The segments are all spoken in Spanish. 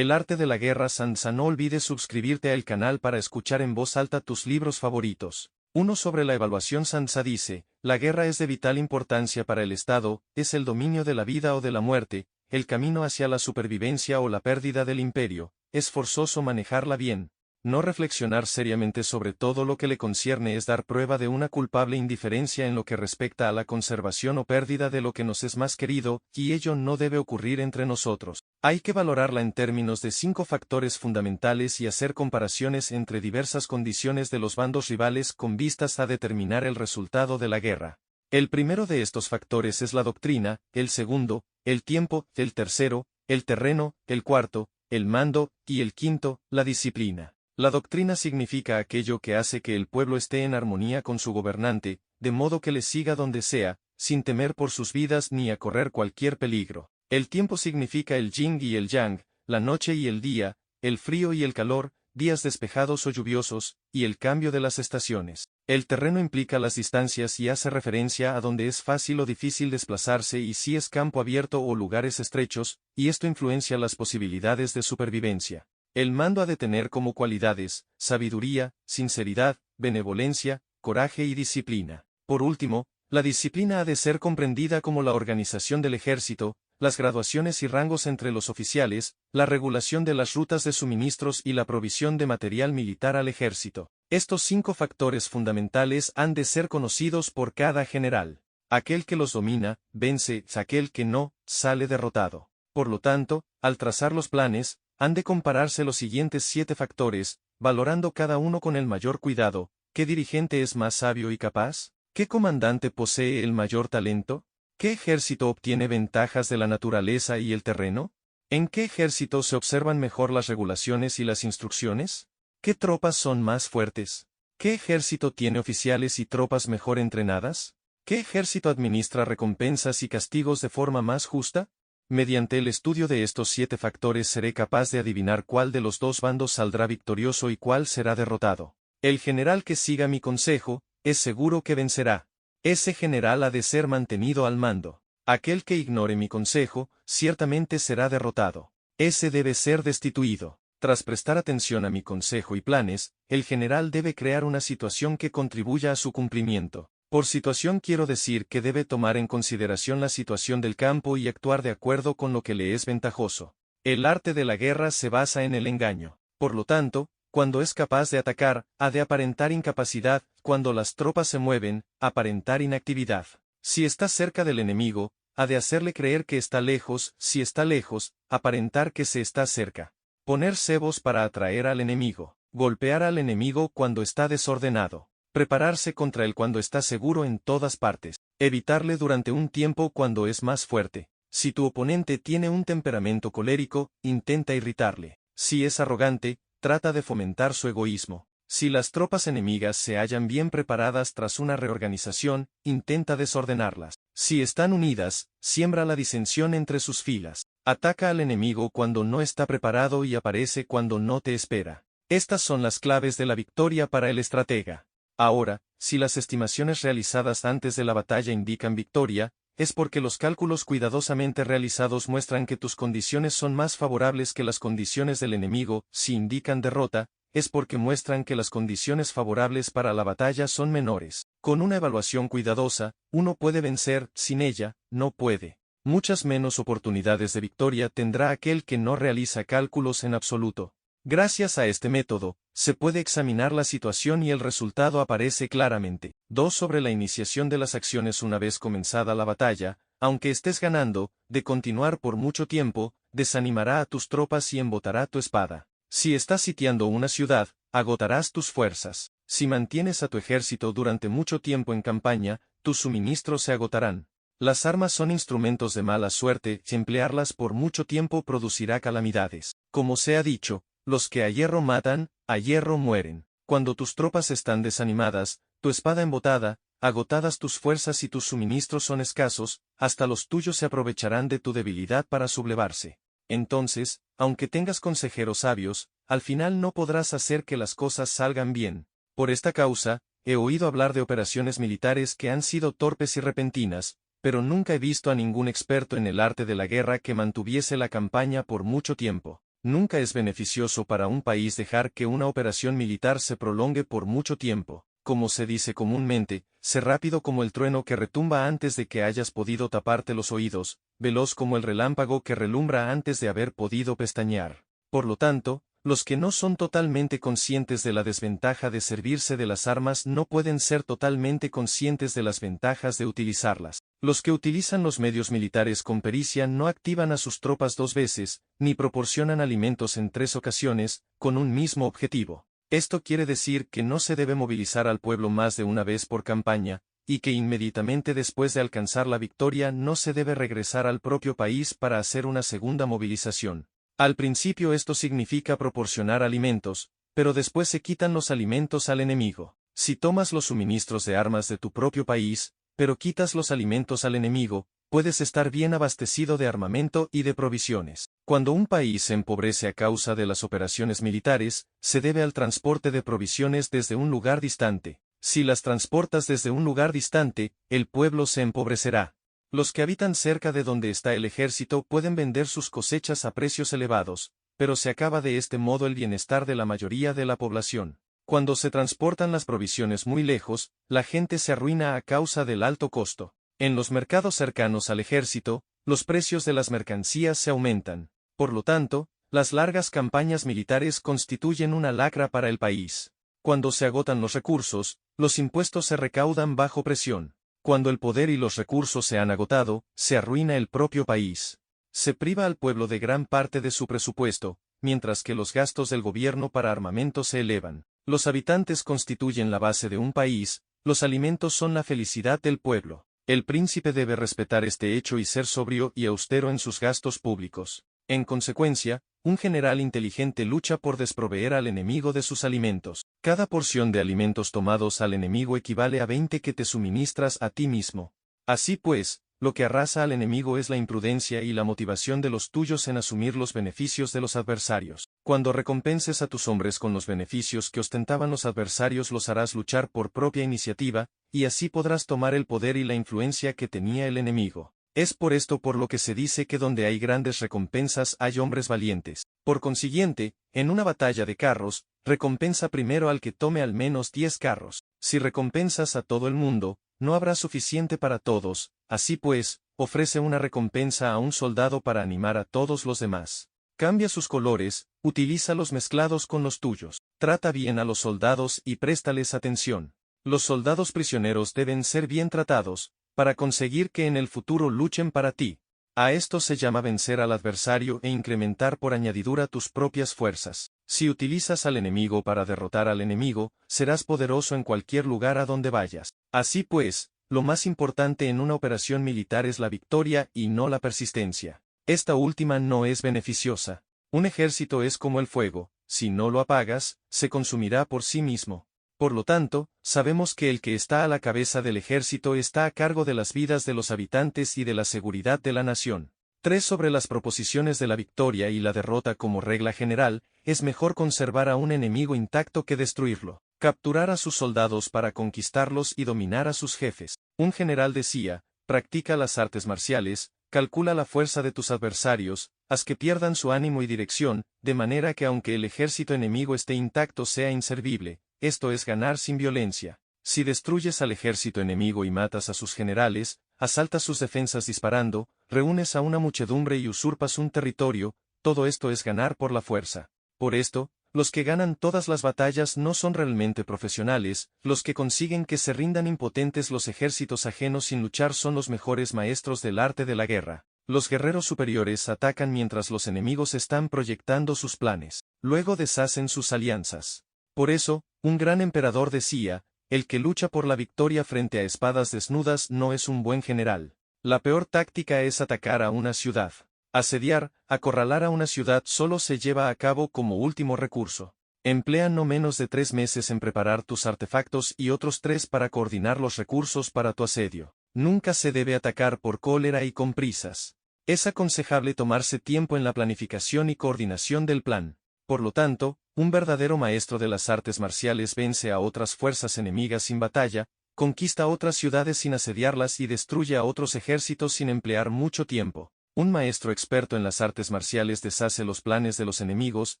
El arte de la guerra Sansa. No olvides suscribirte al canal para escuchar en voz alta tus libros favoritos. 1 sobre la evaluación. Sansa dice, la guerra es de vital importancia para el Estado, es el dominio de la vida o de la muerte, el camino hacia la supervivencia o la pérdida del imperio, es forzoso manejarla bien. No reflexionar seriamente sobre todo lo que le concierne es dar prueba de una culpable indiferencia en lo que respecta a la conservación o pérdida de lo que nos es más querido, y ello no debe ocurrir entre nosotros. Hay que valorarla en términos de 5 factores fundamentales y hacer comparaciones entre diversas condiciones de los bandos rivales con vistas a determinar el resultado de la guerra. El primero de estos factores es la doctrina, el segundo, el tiempo, el tercero, el terreno, el cuarto, el mando, y el quinto, la disciplina. La doctrina significa aquello que hace que el pueblo esté en armonía con su gobernante, de modo que le siga donde sea, sin temer por sus vidas ni a correr cualquier peligro. El tiempo significa el yin y el yang, la noche y el día, el frío y el calor, días despejados o lluviosos, y el cambio de las estaciones. El terreno implica las distancias y hace referencia a donde es fácil o difícil desplazarse y si es campo abierto o lugares estrechos, y esto influencia las posibilidades de supervivencia. El mando ha de tener como cualidades, sabiduría, sinceridad, benevolencia, coraje y disciplina. Por último, la disciplina ha de ser comprendida como la organización del ejército, las graduaciones y rangos entre los oficiales, la regulación de las rutas de suministros y la provisión de material militar al ejército. Estos 5 factores fundamentales han de ser conocidos por cada general. Aquel que los domina, vence, aquel que no, sale derrotado. Por lo tanto, al trazar los planes, han de compararse los siguientes 7 factores, valorando cada uno con el mayor cuidado. ¿Qué dirigente es más sabio y capaz? ¿Qué comandante posee el mayor talento? ¿Qué ejército obtiene ventajas de la naturaleza y el terreno? ¿En qué ejército se observan mejor las regulaciones y las instrucciones? ¿Qué tropas son más fuertes? ¿Qué ejército tiene oficiales y tropas mejor entrenadas? ¿Qué ejército administra recompensas y castigos de forma más justa? Mediante el estudio de estos 7 factores seré capaz de adivinar cuál de los 2 bandos saldrá victorioso y cuál será derrotado. El general que siga mi consejo, es seguro que vencerá. Ese general ha de ser mantenido al mando. Aquel que ignore mi consejo, ciertamente será derrotado. Ese debe ser destituido. Tras prestar atención a mi consejo y planes, el general debe crear una situación que contribuya a su cumplimiento. Por situación quiero decir que debe tomar en consideración la situación del campo y actuar de acuerdo con lo que le es ventajoso. El arte de la guerra se basa en el engaño. Por lo tanto, cuando es capaz de atacar, ha de aparentar incapacidad, cuando las tropas se mueven, aparentar inactividad. Si está cerca del enemigo, ha de hacerle creer que está lejos, si está lejos, aparentar que se está cerca. Poner cebos para atraer al enemigo. Golpear al enemigo cuando está desordenado. Prepararse contra él cuando está seguro en todas partes. Evitarle durante un tiempo cuando es más fuerte. Si tu oponente tiene un temperamento colérico, intenta irritarle. Si es arrogante, trata de fomentar su egoísmo. Si las tropas enemigas se hallan bien preparadas tras una reorganización, intenta desordenarlas. Si están unidas, siembra la disensión entre sus filas. Ataca al enemigo cuando no está preparado y aparece cuando no te espera. Estas son las claves de la victoria para el estratega. Ahora, si las estimaciones realizadas antes de la batalla indican victoria, es porque los cálculos cuidadosamente realizados muestran que tus condiciones son más favorables que las condiciones del enemigo. Si indican derrota, es porque muestran que las condiciones favorables para la batalla son menores. Con una evaluación cuidadosa, uno puede vencer, sin ella, no puede. Muchas menos oportunidades de victoria tendrá aquel que no realiza cálculos en absoluto. Gracias a este método, se puede examinar la situación y el resultado aparece claramente. 2 sobre la iniciación de las acciones una vez comenzada la batalla, aunque estés ganando, de continuar por mucho tiempo, desanimará a tus tropas y embotará tu espada. Si estás sitiando una ciudad, agotarás tus fuerzas. Si mantienes a tu ejército durante mucho tiempo en campaña, tus suministros se agotarán. Las armas son instrumentos de mala suerte, y emplearlas por mucho tiempo producirá calamidades. Como se ha dicho, los que a hierro matan, a hierro mueren. Cuando tus tropas están desanimadas, tu espada embotada, agotadas tus fuerzas y tus suministros son escasos, hasta los tuyos se aprovecharán de tu debilidad para sublevarse. Entonces, aunque tengas consejeros sabios, al final no podrás hacer que las cosas salgan bien. Por esta causa, he oído hablar de operaciones militares que han sido torpes y repentinas, pero nunca he visto a ningún experto en el arte de la guerra que mantuviese la campaña por mucho tiempo. Nunca es beneficioso para un país dejar que una operación militar se prolongue por mucho tiempo. Como se dice comúnmente, sé rápido como el trueno que retumba antes de que hayas podido taparte los oídos, veloz como el relámpago que relumbra antes de haber podido pestañear. Por lo tanto, los que no son totalmente conscientes de la desventaja de servirse de las armas no pueden ser totalmente conscientes de las ventajas de utilizarlas. Los que utilizan los medios militares con pericia no activan a sus tropas 2 veces, ni proporcionan alimentos en 3 ocasiones, con un mismo objetivo. Esto quiere decir que no se debe movilizar al pueblo más de una vez por campaña, y que inmediatamente después de alcanzar la victoria no se debe regresar al propio país para hacer una segunda movilización. Al principio esto significa proporcionar alimentos, pero después se quitan los alimentos al enemigo. Si tomas los suministros de armas de tu propio país, pero quitas los alimentos al enemigo, puedes estar bien abastecido de armamento y de provisiones. Cuando un país se empobrece a causa de las operaciones militares, se debe al transporte de provisiones desde un lugar distante. Si las transportas desde un lugar distante, el pueblo se empobrecerá. Los que habitan cerca de donde está el ejército pueden vender sus cosechas a precios elevados, pero se acaba de este modo el bienestar de la mayoría de la población. Cuando se transportan las provisiones muy lejos, la gente se arruina a causa del alto costo. En los mercados cercanos al ejército, los precios de las mercancías se aumentan. Por lo tanto, las largas campañas militares constituyen una lacra para el país. Cuando se agotan los recursos, los impuestos se recaudan bajo presión. Cuando el poder y los recursos se han agotado, se arruina el propio país. Se priva al pueblo de gran parte de su presupuesto, mientras que los gastos del gobierno para armamento se elevan. Los habitantes constituyen la base de un país, los alimentos son la felicidad del pueblo. El príncipe debe respetar este hecho y ser sobrio y austero en sus gastos públicos. En consecuencia, un general inteligente lucha por desproveer al enemigo de sus alimentos. Cada porción de alimentos tomados al enemigo equivale a 20 que te suministras a ti mismo. Así pues, lo que arrasa al enemigo es la imprudencia y la motivación de los tuyos en asumir los beneficios de los adversarios. Cuando recompenses a tus hombres con los beneficios que ostentaban los adversarios, los harás luchar por propia iniciativa, y así podrás tomar el poder y la influencia que tenía el enemigo. Es por esto por lo que se dice que donde hay grandes recompensas hay hombres valientes. Por consiguiente, en una batalla de carros, recompensa primero al que tome al menos 10 carros. Si recompensas a todo el mundo, no habrá suficiente para todos, así pues, ofrece una recompensa a un soldado para animar a todos los demás. Cambia sus colores, utilízalos mezclados con los tuyos. Trata bien a los soldados y préstales atención. Los soldados prisioneros deben ser bien tratados, para conseguir que en el futuro luchen para ti. A esto se llama vencer al adversario e incrementar por añadidura tus propias fuerzas. Si utilizas al enemigo para derrotar al enemigo, serás poderoso en cualquier lugar a donde vayas. Así pues, lo más importante en una operación militar es la victoria y no la persistencia. Esta última no es beneficiosa. Un ejército es como el fuego, si no lo apagas, se consumirá por sí mismo. Por lo tanto, sabemos que el que está a la cabeza del ejército está a cargo de las vidas de los habitantes y de la seguridad de la nación. 3. Sobre las proposiciones de la victoria y la derrota como regla general, es mejor conservar a un enemigo intacto que destruirlo. Capturar a sus soldados para conquistarlos y dominar a sus jefes. Un general decía, practica las artes marciales, calcula la fuerza de tus adversarios, haz que pierdan su ánimo y dirección, de manera que aunque el ejército enemigo esté intacto sea inservible. Esto es ganar sin violencia. Si destruyes al ejército enemigo y matas a sus generales, asaltas sus defensas disparando, reúnes a una muchedumbre y usurpas un territorio, todo esto es ganar por la fuerza. Por esto, los que ganan todas las batallas no son realmente profesionales, los que consiguen que se rindan impotentes los ejércitos ajenos sin luchar son los mejores maestros del arte de la guerra. Los guerreros superiores atacan mientras los enemigos están proyectando sus planes. Luego deshacen sus alianzas. Por eso, un gran emperador decía, el que lucha por la victoria frente a espadas desnudas no es un buen general. La peor táctica es atacar a una ciudad. Asediar, acorralar a una ciudad solo se lleva a cabo como último recurso. Emplea no menos de 3 meses en preparar tus artefactos y otros 3 para coordinar los recursos para tu asedio. Nunca se debe atacar por cólera y con prisas. Es aconsejable tomarse tiempo en la planificación y coordinación del plan. Por lo tanto, un verdadero maestro de las artes marciales vence a otras fuerzas enemigas sin batalla, conquista otras ciudades sin asediarlas y destruye a otros ejércitos sin emplear mucho tiempo. Un maestro experto en las artes marciales deshace los planes de los enemigos,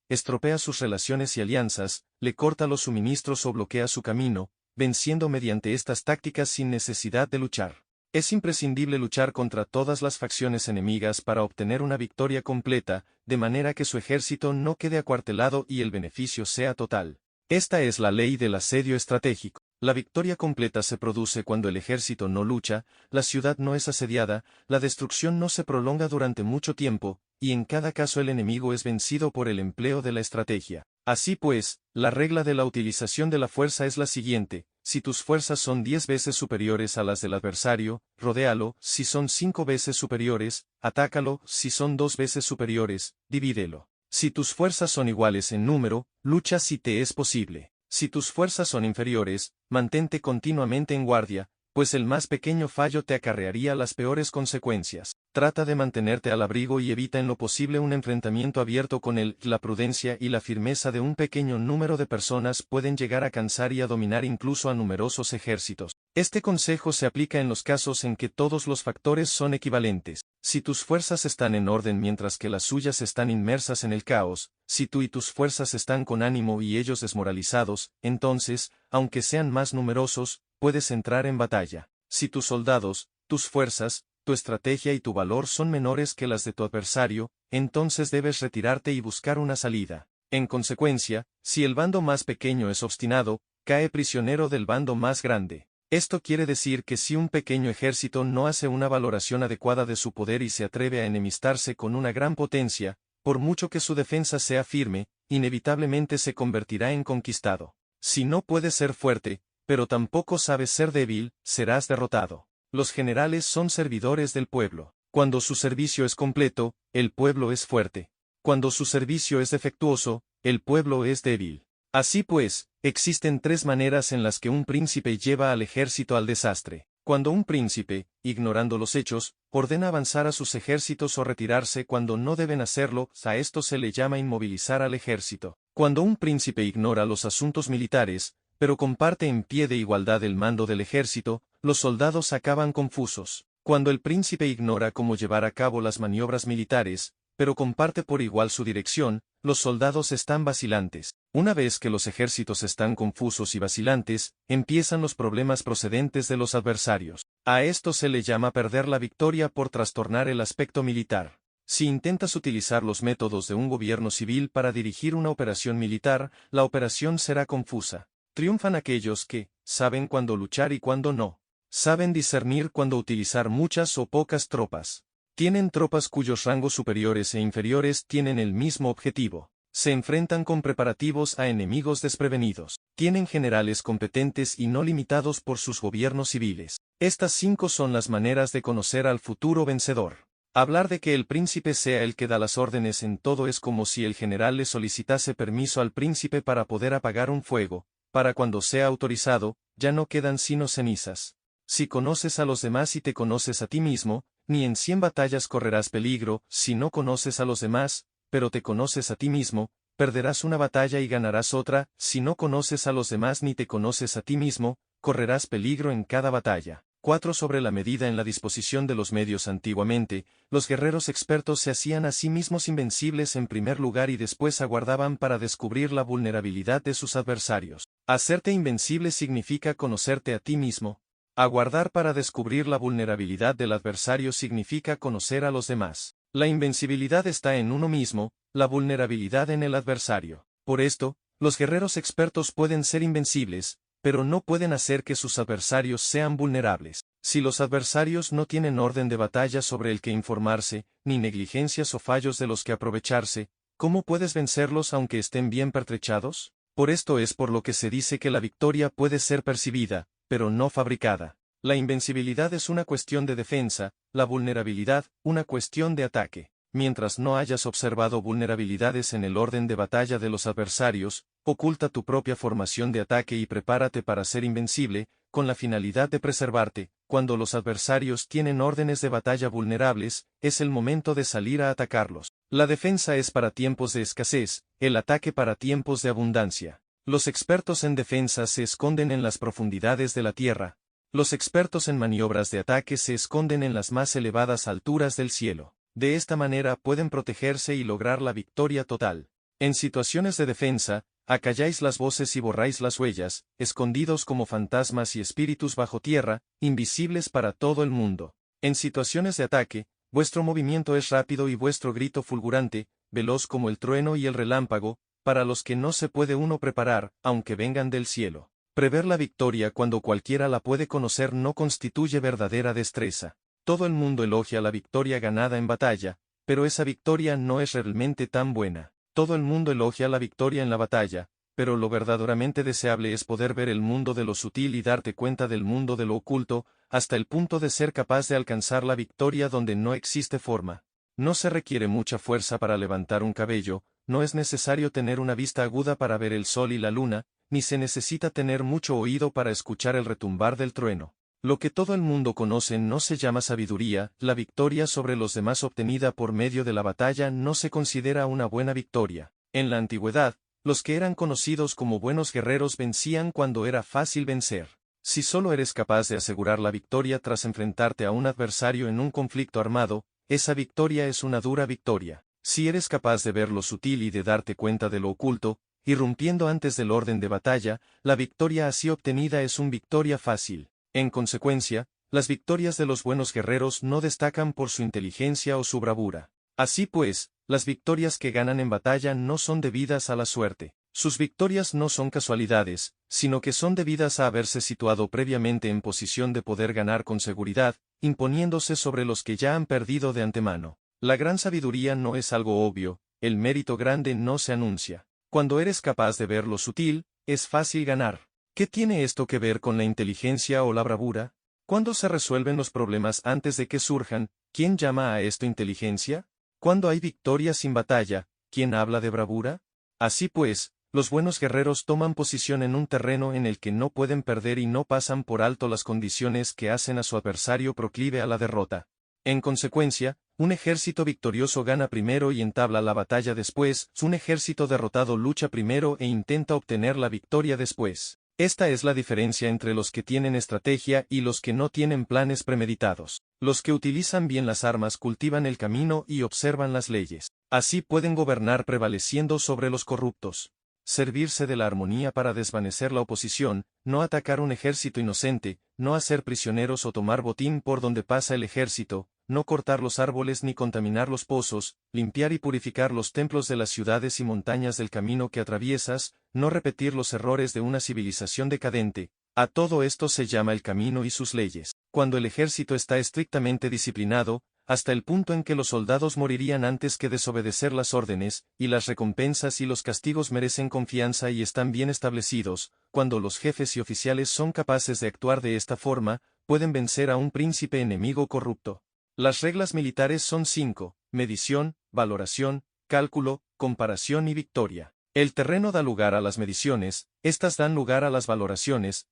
estropea sus relaciones y alianzas, le corta los suministros o bloquea su camino, venciendo mediante estas tácticas sin necesidad de luchar. Es imprescindible luchar contra todas las facciones enemigas para obtener una victoria completa, de manera que su ejército no quede acuartelado y el beneficio sea total. Esta es la ley del asedio estratégico. La victoria completa se produce cuando el ejército no lucha, la ciudad no es asediada, la destrucción no se prolonga durante mucho tiempo, y en cada caso el enemigo es vencido por el empleo de la estrategia. Así pues, la regla de la utilización de la fuerza es la siguiente: si tus fuerzas son 10 veces superiores a las del adversario, rodéalo; si son 5 veces superiores, atácalo; si son 2 veces superiores, divídelo. Si tus fuerzas son iguales en número, lucha si te es posible. Si tus fuerzas son inferiores, mantente continuamente en guardia, pues el más pequeño fallo te acarrearía las peores consecuencias. Trata de mantenerte al abrigo y evita en lo posible un enfrentamiento abierto con él. La prudencia y la firmeza de un pequeño número de personas pueden llegar a cansar y a dominar incluso a numerosos ejércitos. Este consejo se aplica en los casos en que todos los factores son equivalentes. Si tus fuerzas están en orden mientras que las suyas están inmersas en el caos, si tú y tus fuerzas están con ánimo y ellos desmoralizados, entonces, aunque sean más numerosos, puedes entrar en batalla. Si tus soldados, tus fuerzas, tu estrategia y tu valor son menores que las de tu adversario, entonces debes retirarte y buscar una salida. En consecuencia, si el bando más pequeño es obstinado, cae prisionero del bando más grande. Esto quiere decir que si un pequeño ejército no hace una valoración adecuada de su poder y se atreve a enemistarse con una gran potencia, por mucho que su defensa sea firme, inevitablemente se convertirá en conquistado. Si no puedes ser fuerte, pero tampoco sabes ser débil, serás derrotado. Los generales son servidores del pueblo. Cuando su servicio es completo, el pueblo es fuerte. Cuando su servicio es defectuoso, el pueblo es débil. Así pues, existen 3 maneras en las que un príncipe lleva al ejército al desastre. Cuando un príncipe, ignorando los hechos, ordena avanzar a sus ejércitos o retirarse cuando no deben hacerlo, a esto se le llama inmovilizar al ejército. Cuando un príncipe ignora los asuntos militares, pero comparte en pie de igualdad el mando del ejército, los soldados acaban confusos. Cuando el príncipe ignora cómo llevar a cabo las maniobras militares, pero comparte por igual su dirección, los soldados están vacilantes. Una vez que los ejércitos están confusos y vacilantes, empiezan los problemas procedentes de los adversarios. A esto se le llama perder la victoria por trastornar el aspecto militar. Si intentas utilizar los métodos de un gobierno civil para dirigir una operación militar, la operación será confusa. Triunfan aquellos que saben cuándo luchar y cuándo no. Saben discernir cuándo utilizar muchas o pocas tropas. Tienen tropas cuyos rangos superiores e inferiores tienen el mismo objetivo. Se enfrentan con preparativos a enemigos desprevenidos. Tienen generales competentes y no limitados por sus gobiernos civiles. Estas 5 son las maneras de conocer al futuro vencedor. Hablar de que el príncipe sea el que da las órdenes en todo es como si el general le solicitase permiso al príncipe para poder apagar un fuego. Para cuando sea autorizado, ya no quedan sino cenizas. Si conoces a los demás y te conoces a ti mismo, ni en 100 batallas correrás peligro. Si no conoces a los demás, pero te conoces a ti mismo, perderás una batalla y ganarás otra. Si no conoces a los demás ni te conoces a ti mismo, correrás peligro en cada batalla. 4. Sobre la medida en la disposición de los medios. Antiguamente, los guerreros expertos se hacían a sí mismos invencibles en primer lugar y después aguardaban para descubrir la vulnerabilidad de sus adversarios. Hacerte invencible significa conocerte a ti mismo. Aguardar para descubrir la vulnerabilidad del adversario significa conocer a los demás. La invencibilidad está en uno mismo, la vulnerabilidad en el adversario. Por esto, los guerreros expertos pueden ser invencibles, pero no pueden hacer que sus adversarios sean vulnerables. Si los adversarios no tienen orden de batalla sobre el que informarse, ni negligencias o fallos de los que aprovecharse, ¿cómo puedes vencerlos aunque estén bien pertrechados? Por esto es por lo que se dice que la victoria puede ser percibida, pero no fabricada. La invencibilidad es una cuestión de defensa, la vulnerabilidad, una cuestión de ataque. Mientras no hayas observado vulnerabilidades en el orden de batalla de los adversarios, oculta tu propia formación de ataque y prepárate para ser invencible, con la finalidad de preservarte. Cuando los adversarios tienen órdenes de batalla vulnerables, es el momento de salir a atacarlos. La defensa es para tiempos de escasez, el ataque para tiempos de abundancia. Los expertos en defensa se esconden en las profundidades de la tierra. Los expertos en maniobras de ataque se esconden en las más elevadas alturas del cielo. De esta manera pueden protegerse y lograr la victoria total. En situaciones de defensa, acalláis las voces y borráis las huellas, escondidos como fantasmas y espíritus bajo tierra, invisibles para todo el mundo. En situaciones de ataque, vuestro movimiento es rápido y vuestro grito fulgurante, veloz como el trueno y el relámpago, para los que no se puede uno preparar, aunque vengan del cielo. Prever la victoria cuando cualquiera la puede conocer no constituye verdadera destreza. Todo el mundo elogia la victoria ganada en batalla, pero esa victoria no es realmente tan buena. Todo el mundo elogia la victoria en la batalla, pero lo verdaderamente deseable es poder ver el mundo de lo sutil y darte cuenta del mundo de lo oculto, hasta el punto de ser capaz de alcanzar la victoria donde no existe forma. No se requiere mucha fuerza para levantar un cabello, no es necesario tener una vista aguda para ver el sol y la luna, ni se necesita tener mucho oído para escuchar el retumbar del trueno. Lo que todo el mundo conoce no se llama sabiduría, la victoria sobre los demás obtenida por medio de la batalla no se considera una buena victoria. En la antigüedad, los que eran conocidos como buenos guerreros vencían cuando era fácil vencer. Si solo eres capaz de asegurar la victoria tras enfrentarte a un adversario en un conflicto armado, esa victoria es una dura victoria. Si eres capaz de ver lo sutil y de darte cuenta de lo oculto, irrumpiendo antes del orden de batalla, la victoria así obtenida es una victoria fácil. En consecuencia, las victorias de los buenos guerreros no destacan por su inteligencia o su bravura. Así pues, las victorias que ganan en batalla no son debidas a la suerte. Sus victorias no son casualidades, sino que son debidas a haberse situado previamente en posición de poder ganar con seguridad, imponiéndose sobre los que ya han perdido de antemano. La gran sabiduría no es algo obvio, el mérito grande no se anuncia. Cuando eres capaz de ver lo sutil, es fácil ganar. ¿Qué tiene esto que ver con la inteligencia o la bravura? ¿Cuándo se resuelven los problemas antes de que surjan? ¿Quién llama a esto inteligencia? ¿Cuándo hay victoria sin batalla? ¿Quién habla de bravura? Así pues, los buenos guerreros toman posición en un terreno en el que no pueden perder y no pasan por alto las condiciones que hacen a su adversario proclive a la derrota. En consecuencia, un ejército victorioso gana primero y entabla la batalla después, un ejército derrotado lucha primero e intenta obtener la victoria después. Esta es la diferencia entre los que tienen estrategia y los que no tienen planes premeditados. Los que utilizan bien las armas cultivan el camino y observan las leyes. Así pueden gobernar prevaleciendo sobre los corruptos. Servirse de la armonía para desvanecer la oposición, no atacar un ejército inocente, no hacer prisioneros o tomar botín por donde pasa el ejército, no cortar los árboles ni contaminar los pozos, limpiar y purificar los templos de las ciudades y montañas del camino que atraviesas, no repetir los errores de una civilización decadente. A todo esto se llama el camino y sus leyes. Cuando el ejército está estrictamente disciplinado, hasta el punto en que los soldados morirían antes que desobedecer las órdenes, y las recompensas y los castigos merecen confianza y están bien establecidos, cuando los jefes y oficiales son capaces de actuar de esta forma, pueden vencer a un príncipe enemigo corrupto. Las reglas militares son 5: medición, valoración, cálculo, comparación y victoria. El terreno da lugar a las mediciones, estas dan lugar a las valoraciones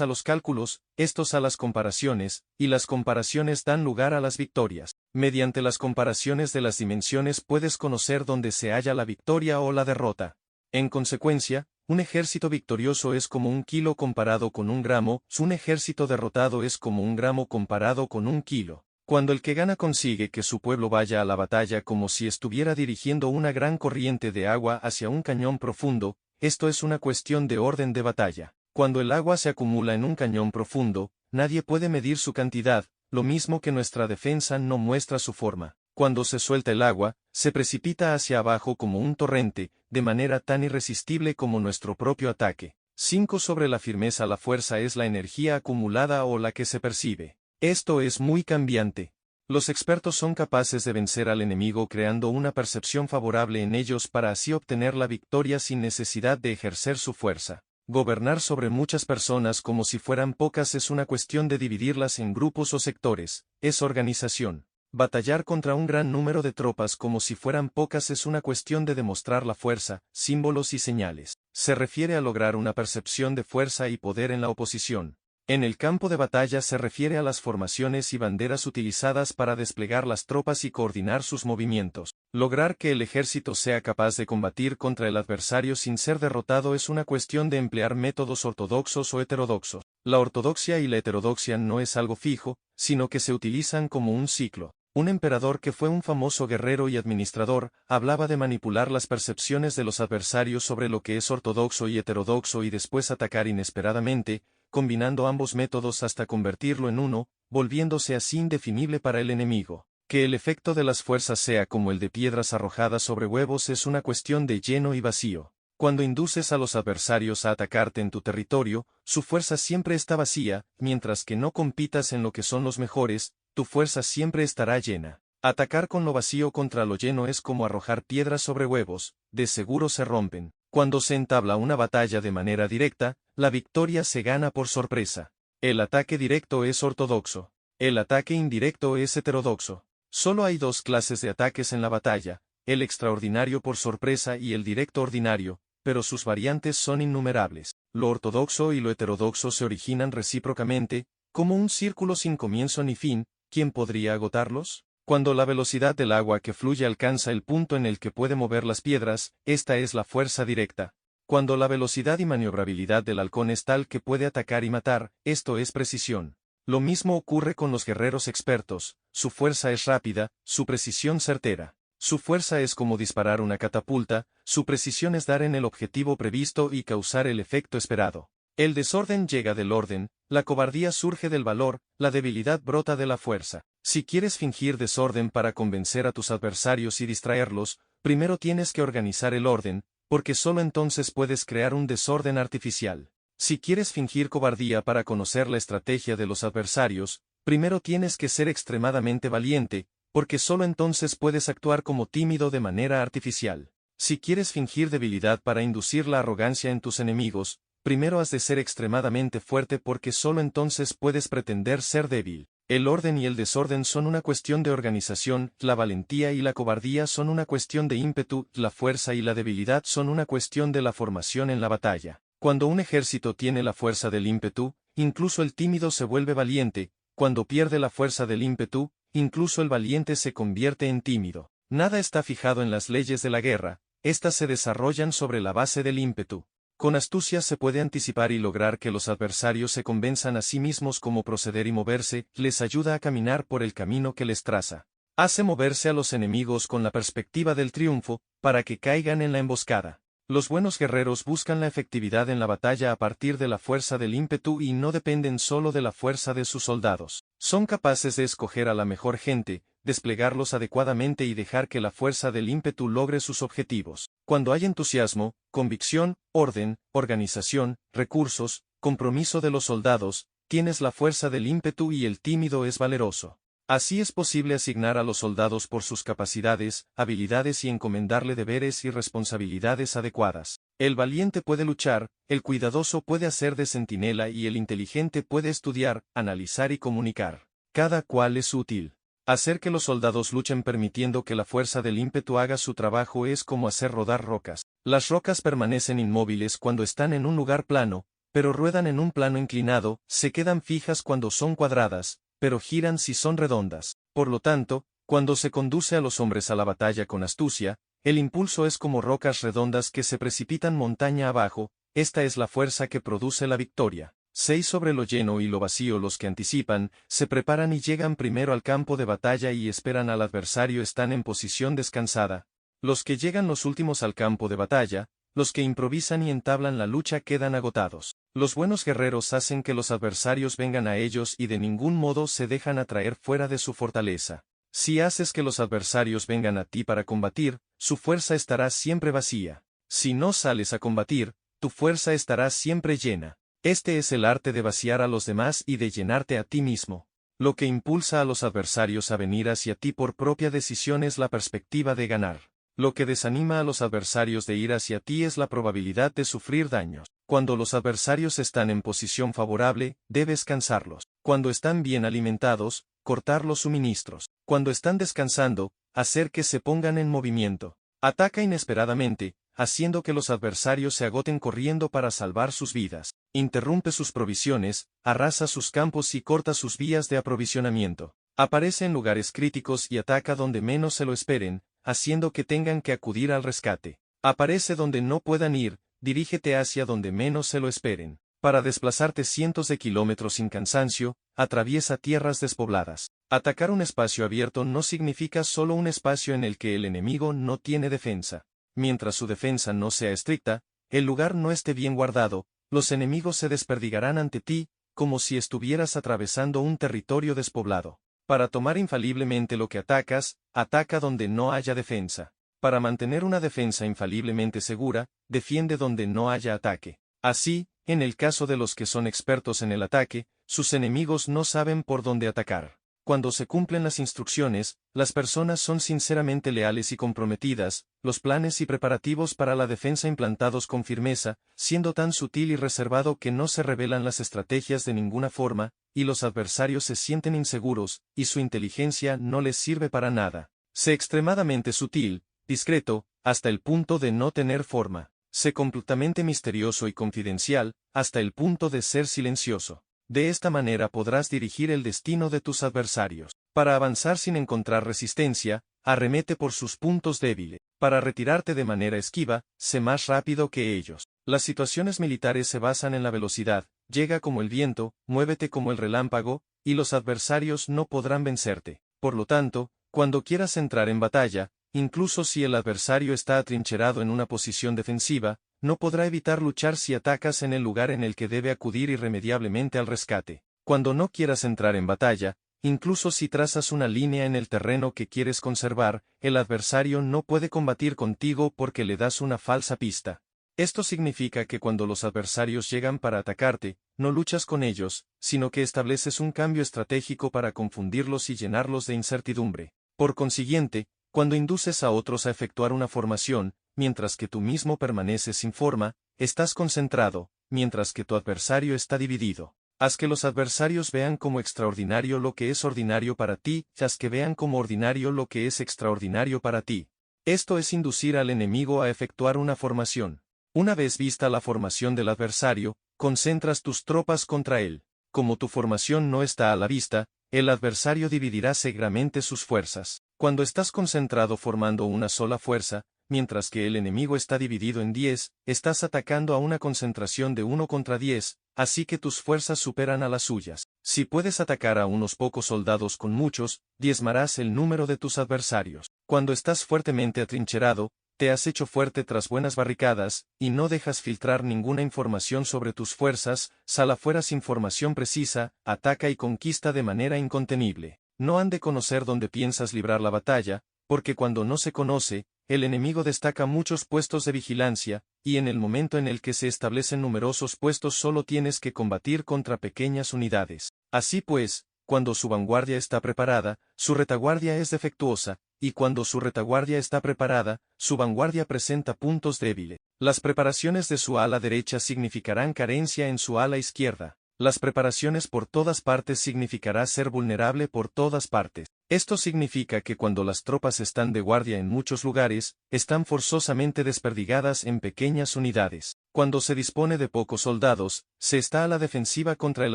a los cálculos, estos a las comparaciones, y las comparaciones dan lugar a las victorias. Mediante las comparaciones de las dimensiones puedes conocer dónde se halla la victoria o la derrota. En consecuencia, un ejército victorioso es como un kilo comparado con un gramo, un ejército derrotado es como un gramo comparado con un kilo. Cuando el que gana consigue que su pueblo vaya a la batalla como si estuviera dirigiendo una gran corriente de agua hacia un cañón profundo, esto es una cuestión de orden de batalla. Cuando el agua se acumula en un cañón profundo, nadie puede medir su cantidad, lo mismo que nuestra defensa no muestra su forma. Cuando se suelta el agua, se precipita hacia abajo como un torrente, de manera tan irresistible como nuestro propio ataque. 5 Sobre la firmeza. La fuerza es la energía acumulada o la que se percibe. Esto es muy cambiante. Los expertos son capaces de vencer al enemigo creando una percepción favorable en ellos para así obtener la victoria sin necesidad de ejercer su fuerza. Gobernar sobre muchas personas como si fueran pocas es una cuestión de dividirlas en grupos o sectores, es organización. Batallar contra un gran número de tropas como si fueran pocas es una cuestión de demostrar la fuerza, símbolos y señales. Se refiere a lograr una percepción de fuerza y poder en la oposición. En el campo de batalla se refiere a las formaciones y banderas utilizadas para desplegar las tropas y coordinar sus movimientos. Lograr que el ejército sea capaz de combatir contra el adversario sin ser derrotado es una cuestión de emplear métodos ortodoxos o heterodoxos. La ortodoxia y la heterodoxia no es algo fijo, sino que se utilizan como un ciclo. Un emperador que fue un famoso guerrero y administrador, hablaba de manipular las percepciones de los adversarios sobre lo que es ortodoxo y heterodoxo y después atacar inesperadamente, combinando ambos métodos hasta convertirlo en uno, volviéndose así indefinible para el enemigo. Que el efecto de las fuerzas sea como el de piedras arrojadas sobre huevos es una cuestión de lleno y vacío. Cuando induces a los adversarios a atacarte en tu territorio, su fuerza siempre está vacía, mientras que no compitas en lo que son los mejores, tu fuerza siempre estará llena. Atacar con lo vacío contra lo lleno es como arrojar piedras sobre huevos, de seguro se rompen. Cuando se entabla una batalla de manera directa, la victoria se gana por sorpresa. El ataque directo es ortodoxo. El ataque indirecto es heterodoxo. Solo hay dos clases de ataques en la batalla, el extraordinario por sorpresa y el directo ordinario, pero sus variantes son innumerables. Lo ortodoxo y lo heterodoxo se originan recíprocamente, como un círculo sin comienzo ni fin. ¿Quién podría agotarlos? Cuando la velocidad del agua que fluye alcanza el punto en el que puede mover las piedras, esta es la fuerza directa. Cuando la velocidad y maniobrabilidad del halcón es tal que puede atacar y matar, esto es precisión. Lo mismo ocurre con los guerreros expertos, su fuerza es rápida, su precisión certera. Su fuerza es como disparar una catapulta, su precisión es dar en el objetivo previsto y causar el efecto esperado. El desorden llega del orden, la cobardía surge del valor, la debilidad brota de la fuerza. Si quieres fingir desorden para convencer a tus adversarios y distraerlos, primero tienes que organizar el orden, porque solo entonces puedes crear un desorden artificial. Si quieres fingir cobardía para conocer la estrategia de los adversarios, primero tienes que ser extremadamente valiente, porque solo entonces puedes actuar como tímido de manera artificial. Si quieres fingir debilidad para inducir la arrogancia en tus enemigos, primero has de ser extremadamente fuerte porque solo entonces puedes pretender ser débil. El orden y el desorden son una cuestión de organización, la valentía y la cobardía son una cuestión de ímpetu, la fuerza y la debilidad son una cuestión de la formación en la batalla. Cuando un ejército tiene la fuerza del ímpetu, incluso el tímido se vuelve valiente, cuando pierde la fuerza del ímpetu, incluso el valiente se convierte en tímido. Nada está fijado en las leyes de la guerra, estas se desarrollan sobre la base del ímpetu. Con astucia se puede anticipar y lograr que los adversarios se convenzan a sí mismos cómo proceder y moverse, les ayuda a caminar por el camino que les traza. Hace moverse a los enemigos con la perspectiva del triunfo, para que caigan en la emboscada. Los buenos guerreros buscan la efectividad en la batalla a partir de la fuerza del ímpetu y no dependen solo de la fuerza de sus soldados. Son capaces de escoger a la mejor gente, desplegarlos adecuadamente y dejar que la fuerza del ímpetu logre sus objetivos. Cuando hay entusiasmo, convicción, orden, organización, recursos, compromiso de los soldados, tienes la fuerza del ímpetu y el tímido es valeroso. Así es posible asignar a los soldados por sus capacidades, habilidades y encomendarle deberes y responsabilidades adecuadas. El valiente puede luchar, el cuidadoso puede hacer de centinela y el inteligente puede estudiar, analizar y comunicar. Cada cual es útil. Hacer que los soldados luchen permitiendo que la fuerza del ímpetu haga su trabajo es como hacer rodar rocas. Las rocas permanecen inmóviles cuando están en un lugar plano, pero ruedan en un plano inclinado, se quedan fijas cuando son cuadradas, pero giran si son redondas. Por lo tanto, cuando se conduce a los hombres a la batalla con astucia, el impulso es como rocas redondas que se precipitan montaña abajo, esta es la fuerza que produce la victoria. 6 sobre lo lleno y lo vacío. Los que anticipan, se preparan y llegan primero al campo de batalla y esperan al adversario están en posición descansada. Los que llegan los últimos al campo de batalla, los que improvisan y entablan la lucha quedan agotados. Los buenos guerreros hacen que los adversarios vengan a ellos y de ningún modo se dejan atraer fuera de su fortaleza. Si haces que los adversarios vengan a ti para combatir, su fuerza estará siempre vacía. Si no sales a combatir, tu fuerza estará siempre llena. Este es el arte de vaciar a los demás y de llenarte a ti mismo. Lo que impulsa a los adversarios a venir hacia ti por propia decisión es la perspectiva de ganar. Lo que desanima a los adversarios de ir hacia ti es la probabilidad de sufrir daños. Cuando los adversarios están en posición favorable, debes cansarlos. Cuando están bien alimentados, cortar los suministros. Cuando están descansando, hacer que se pongan en movimiento. Ataca inesperadamente, haciendo que los adversarios se agoten corriendo para salvar sus vidas. Interrumpe sus provisiones, arrasa sus campos y corta sus vías de aprovisionamiento. Aparece en lugares críticos y ataca donde menos se lo esperen, haciendo que tengan que acudir al rescate. Aparece donde no puedan ir, dirígete hacia donde menos se lo esperen. Para desplazarte cientos de kilómetros sin cansancio, atraviesa tierras despobladas. Atacar un espacio abierto no significa solo un espacio en el que el enemigo no tiene defensa. Mientras su defensa no sea estricta, el lugar no esté bien guardado, los enemigos se desperdigarán ante ti, como si estuvieras atravesando un territorio despoblado. Para tomar infaliblemente lo que atacas, ataca donde no haya defensa. Para mantener una defensa infaliblemente segura, defiende donde no haya ataque. Así, en el caso de los que son expertos en el ataque, sus enemigos no saben por dónde atacar. Cuando se cumplen las instrucciones, las personas son sinceramente leales y comprometidas, los planes y preparativos para la defensa implantados con firmeza, siendo tan sutil y reservado que no se revelan las estrategias de ninguna forma, y los adversarios se sienten inseguros, y su inteligencia no les sirve para nada. Sé extremadamente sutil, discreto, hasta el punto de no tener forma. Sé completamente misterioso y confidencial, hasta el punto de ser silencioso. De esta manera podrás dirigir el destino de tus adversarios. Para avanzar sin encontrar resistencia, arremete por sus puntos débiles. Para retirarte de manera esquiva, sé más rápido que ellos. Las situaciones militares se basan en la velocidad, llega como el viento, muévete como el relámpago, y los adversarios no podrán vencerte. Por lo tanto, cuando quieras entrar en batalla, incluso si el adversario está atrincherado en una posición defensiva, no podrá evitar luchar si atacas en el lugar en el que debe acudir irremediablemente al rescate. Cuando no quieras entrar en batalla, incluso si trazas una línea en el terreno que quieres conservar, el adversario no puede combatir contigo porque le das una falsa pista. Esto significa que cuando los adversarios llegan para atacarte, no luchas con ellos, sino que estableces un cambio estratégico para confundirlos y llenarlos de incertidumbre. Por consiguiente, cuando induces a otros a efectuar una formación, mientras que tú mismo permaneces sin forma, estás concentrado, mientras que tu adversario está dividido. Haz que los adversarios vean como extraordinario lo que es ordinario para ti, haz que vean como ordinario lo que es extraordinario para ti. Esto es inducir al enemigo a efectuar una formación. Una vez vista la formación del adversario, concentras tus tropas contra él. Como tu formación no está a la vista, el adversario dividirá seguramente sus fuerzas. Cuando estás concentrado formando una sola fuerza, mientras que el enemigo está dividido en 10, estás atacando a una concentración de 1 contra 10, así que tus fuerzas superan a las suyas. Si puedes atacar a unos pocos soldados con muchos, diezmarás el número de tus adversarios. Cuando estás fuertemente atrincherado, te has hecho fuerte tras buenas barricadas, y no dejas filtrar ninguna información sobre tus fuerzas, sal afuera sin formación precisa, ataca y conquista de manera incontenible. No han de conocer dónde piensas librar la batalla, porque cuando no se conoce, el enemigo destaca muchos puestos de vigilancia, y en el momento en el que se establecen numerosos puestos solo tienes que combatir contra pequeñas unidades. Así pues, cuando su vanguardia está preparada, su retaguardia es defectuosa, y cuando su retaguardia está preparada, su vanguardia presenta puntos débiles. Las preparaciones de su ala derecha significarán carencia en su ala izquierda. Las preparaciones por todas partes significará ser vulnerable por todas partes. Esto significa que cuando las tropas están de guardia en muchos lugares, están forzosamente desperdigadas en pequeñas unidades. Cuando se dispone de pocos soldados, se está a la defensiva contra el